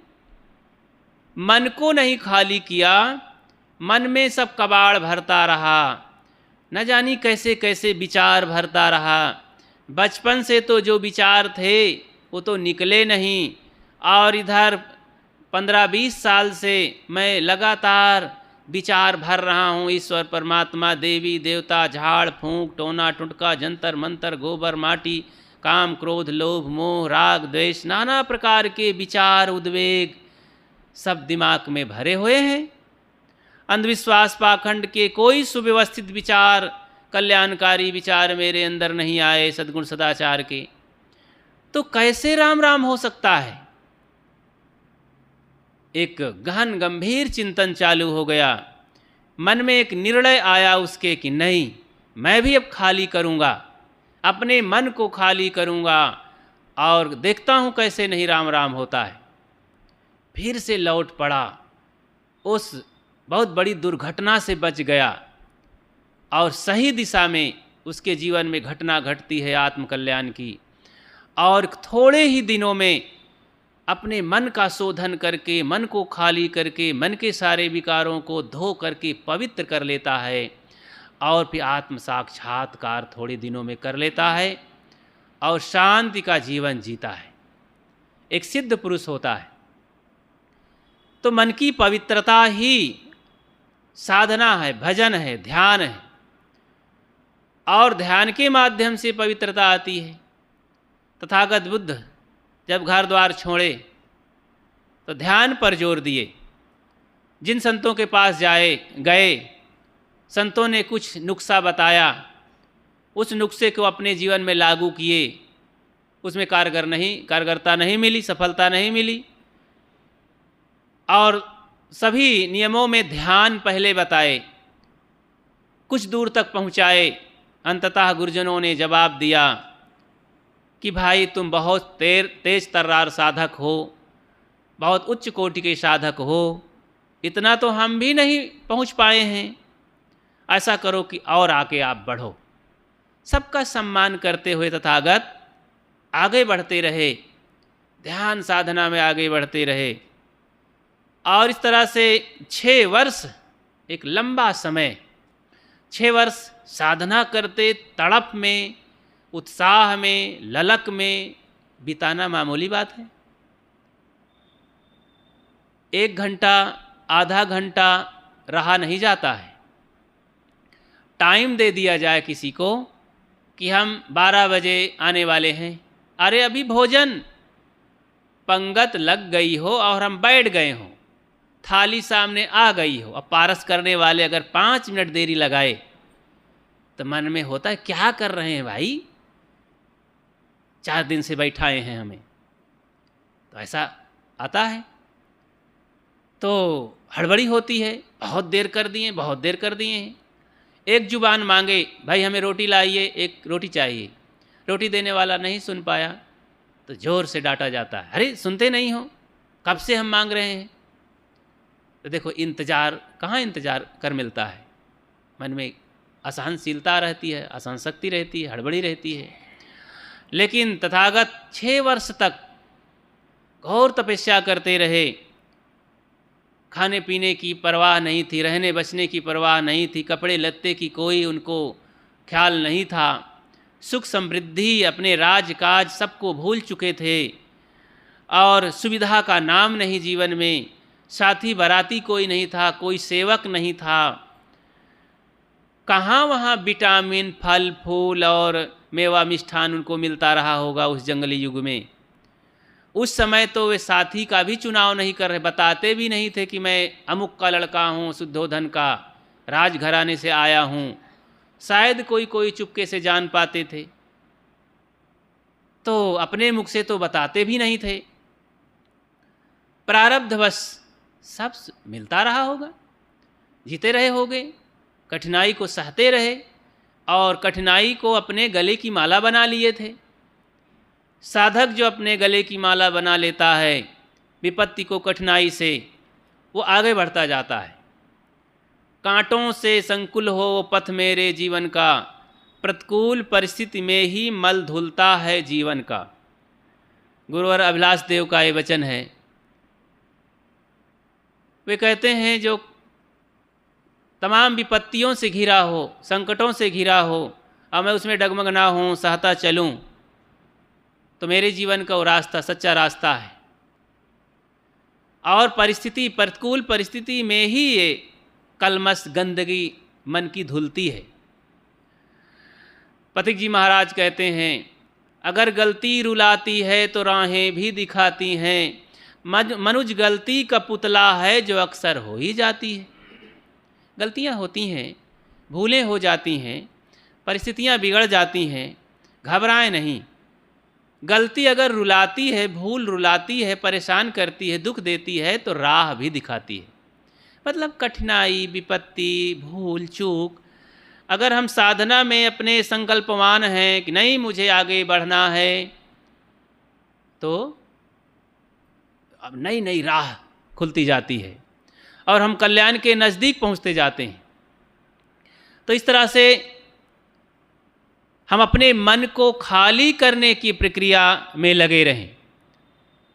B: मन को नहीं खाली किया, मन में सब कबाड़ भरता रहा, न जानी कैसे कैसे विचार भरता रहा। बचपन से तो जो विचार थे वो तो निकले नहीं, और इधर 15-20 साल से मैं लगातार विचार भर रहा हूँ, ईश्वर परमात्मा, देवी देवता, झाड़ फूंक, टोना टुटका, जंतर मंतर, गोबर माटी, काम क्रोध लोभ मोह राग द्वेष, नाना प्रकार के विचार उद्वेग सब दिमाग में भरे हुए हैं। अंधविश्वास पाखंड के कोई सुव्यवस्थित विचार, कल्याणकारी विचार मेरे अंदर नहीं आए सद्गुण सदाचार के। तो कैसे राम राम हो सकता है? एक गहन गंभीर चिंतन चालू हो गया, मन में एक निर्णय आया उसके कि नहीं, मैं भी अब खाली करूँगा, अपने मन को खाली करूँगा, और देखता हूँ कैसे नहीं राम राम होता है। फिर से लौट पड़ा, उस बहुत बड़ी दुर्घटना से बच गया। और सही दिशा में उसके जीवन में घटना घटती है आत्मकल्याण की, और थोड़े ही दिनों में अपने मन का शोधन करके, मन को खाली करके, मन के सारे विकारों को धो करके पवित्र कर लेता है, और फिर आत्म साक्षात्कार थोड़े दिनों में कर लेता है और शांति का जीवन जीता है, एक सिद्ध पुरुष होता है। तो मन की पवित्रता ही साधना है, भजन है, ध्यान है, और ध्यान के माध्यम से पवित्रता आती है। तथागत बुद्ध जब घर द्वार छोड़े तो ध्यान पर जोर दिए। जिन संतों के पास गए, संतों ने कुछ नुस्खा बताया, उस नुस्खे को अपने जीवन में लागू किए, उसमें कारगरता नहीं मिली, सफलता नहीं मिली। और सभी नियमों में ध्यान पहले बताए, कुछ दूर तक पहुँचाए। अंततः गुरुजनों ने जवाब दिया कि भाई तुम बहुत तेज तर्रार साधक हो, बहुत उच्च कोटि के साधक हो, इतना तो हम भी नहीं पहुंच पाए हैं, ऐसा करो कि और आके आप बढ़ो। सबका सम्मान करते हुए तथागत आगे बढ़ते रहे, ध्यान साधना में आगे बढ़ते रहे। और इस तरह से 6 वर्ष, एक लंबा समय, 6 वर्ष साधना करते, तड़प में, उत्साह में, ललक में बिताना मामूली बात है। 1 घंटा, आधा घंटा रहा नहीं जाता है। टाइम दे दिया जाए किसी को कि हम 12 बजे आने वाले हैं, अरे अभी भोजन पंगत लग गई हो और हम बैठ गए हों, थाली सामने आ गई हो, अब पारस करने वाले अगर 5 मिनट देरी लगाए तो मन में होता है क्या कर रहे हैं भाई, 4 दिन से बैठाए हैं हमें, तो ऐसा आता है। तो हड़बड़ी होती है, बहुत देर कर दिए, बहुत देर कर दिए हैं। एक जुबान मांगे, भाई हमें रोटी लाइए, एक रोटी चाहिए, रोटी देने वाला नहीं सुन पाया तो ज़ोर से डांटा जाता है, अरे सुनते नहीं हो, कब से हम मांग रहे हैं। तो देखो इंतज़ार, कहाँ इंतज़ार कर मिलता है, मन में असहनशीलता रहती है, असहनशक्ति रहती है, हड़बड़ी रहती है। लेकिन तथागत 6 वर्ष तक घोर तपस्या करते रहे, खाने पीने की परवाह नहीं थी, रहने बसने की परवाह नहीं थी, कपड़े लत्ते की कोई उनको ख्याल नहीं था, सुख समृद्धि, अपने राजकाज सबको भूल चुके थे, और सुविधा का नाम नहीं जीवन में, साथी बाराती कोई नहीं था, कोई सेवक नहीं था। कहाँ वहाँ विटामिन, फल फूल और मेवा मिष्ठान उनको मिलता रहा होगा उस जंगली युग में। उस समय तो वे साथी का भी चुनाव नहीं कर रहे, बताते भी नहीं थे कि मैं अमुक का लड़का हूँ, शुद्धोधन का, राजघराने से आया हूँ। शायद कोई चुपके से जान पाते थे, तो अपने मुख से तो बताते भी नहीं थे। प्रारब्धवश सब मिलता रहा होगा, जीते रहे होगे, कठिनाई को सहते रहे और कठिनाई को अपने गले की माला बना लिए थे। साधक जो अपने गले की माला बना लेता है विपत्ति को, कठिनाई से, वो आगे बढ़ता जाता है। कांटों से संकुल हो वो पथ मेरे जीवन का, प्रतिकूल परिस्थिति में ही मल धुलता है जीवन का। गुरुवर अभिलाष देव का ये वचन है। वे कहते हैं जो तमाम विपत्तियों से घिरा हो, संकटों से घिरा हो, और मैं उसमें डगमग ना हूँ, सहता चलूँ, तो मेरे जीवन का वो रास्ता सच्चा रास्ता है। और परिस्थिति, प्रतिकूल परिस्थिति में ही ये कलमश, गंदगी मन की धुलती है। पथिक जी महाराज कहते हैं, अगर गलती रुलाती है तो राहें भी दिखाती हैं, मनुज गलती का पुतला है जो अक्सर हो ही जाती है। गलतियाँ होती हैं, भूलें हो जाती हैं, परिस्थितियाँ बिगड़ जाती हैं, घबराएं नहीं। गलती अगर रुलाती है, भूल रुलाती है, परेशान करती है, दुख देती है, तो राह भी दिखाती है। मतलब कठिनाई, विपत्ति, भूल चूक, अगर हम साधना में अपने संकल्पवान हैं कि नहीं मुझे आगे बढ़ना है, तो अब नई नई राह खुलती जाती है और हम कल्याण के नज़दीक पहुंचते जाते हैं। तो इस तरह से हम अपने मन को खाली करने की प्रक्रिया में लगे रहें,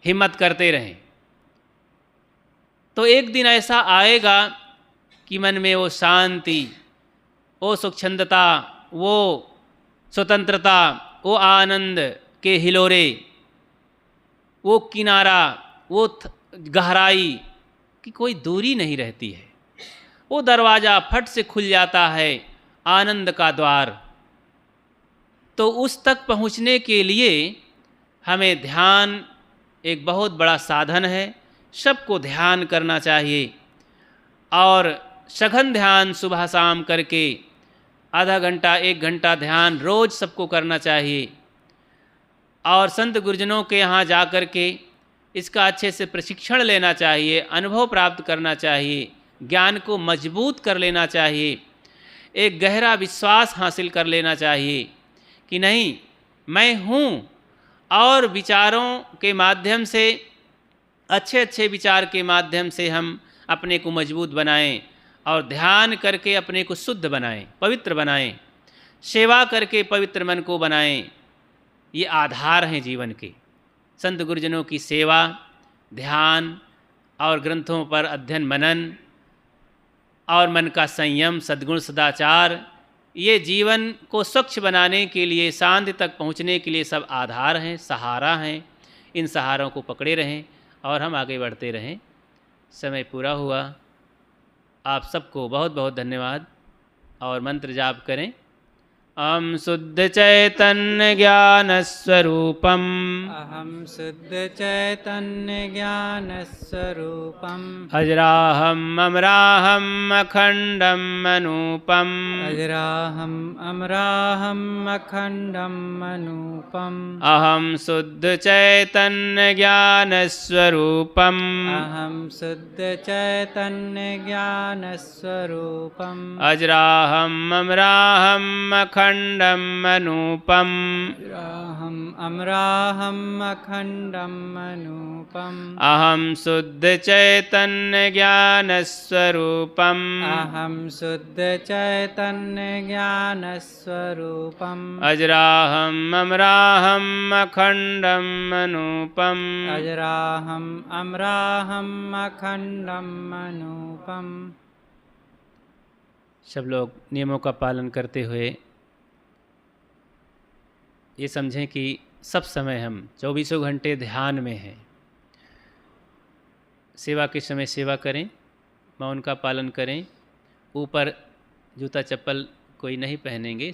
B: हिम्मत करते रहें, तो एक दिन ऐसा आएगा कि मन में वो शांति, वो स्वच्छंदता, वो स्वतंत्रता, वो आनंद के हिलोरे, वो किनारा, वो गहराई की कोई दूरी नहीं रहती है। वो दरवाज़ा फट से खुल जाता है, आनंद का द्वार। तो उस तक पहुँचने के लिए हमें ध्यान एक बहुत बड़ा साधन है। सबको ध्यान करना चाहिए और सघन ध्यान सुबह शाम करके आधा घंटा 1 घंटा ध्यान रोज़ सबको करना चाहिए। और संत गुरुजनों के यहाँ जा कर के इसका अच्छे से प्रशिक्षण लेना चाहिए, अनुभव प्राप्त करना चाहिए, ज्ञान को मजबूत कर लेना चाहिए, एक गहरा विश्वास हासिल कर लेना चाहिए कि नहीं, मैं हूँ। और विचारों के माध्यम से, अच्छे अच्छे विचार के माध्यम से हम अपने को मजबूत बनाएं और ध्यान करके अपने को शुद्ध बनाएं, पवित्र बनाएं, सेवा करके पवित्र मन को बनाएं। ये आधार हैं जीवन के। संत गुरुजनों की सेवा, ध्यान और ग्रंथों पर अध्ययन मनन और मन का संयम, सद्गुण, सदाचार, ये जीवन को स्वच्छ बनाने के लिए, शांति तक पहुँचने के लिए सब आधार हैं, सहारा हैं। इन सहारों को पकड़े रहें और हम आगे बढ़ते रहें। समय पूरा हुआ। आप सबको बहुत बहुत धन्यवाद और मंत्र जाप करें। अहं शुद्ध चैतन्य ज्ञान स्वरूपम,
A: अहं शुद्ध चैतन्य ज्ञान स्वरूपम,
B: अजराहम अमराहम अखंडम अनूपम,
A: अजराहम अमराहम अखंडम अनूपम।
B: अहं शुद्ध चैतन्य ज्ञान स्वरूपम,
A: अहं शुद्ध चैतन्य ज्ञान स्वरूपम,
B: अजराहम अमराहम अखंडम अनूपम,
A: अजराहम अमराहम अखंडम अनूपम।
B: अहं शुद्ध चैतन्य ज्ञान स्वरूपम,
A: अहं शुद्ध चैतन्य ज्ञान स्वरूपम,
B: अजराहम अमराहम अखंडम अनूपम,
A: अजराहम अमराहम अखंडम अनूपम।
B: सब लोग नियमों का पालन करते हुए ये समझें कि सब समय हम 24 घंटे ध्यान में हैं। सेवा के समय सेवा करें, मौन का पालन करें, ऊपर जूता चप्पल कोई नहीं पहनेंगे,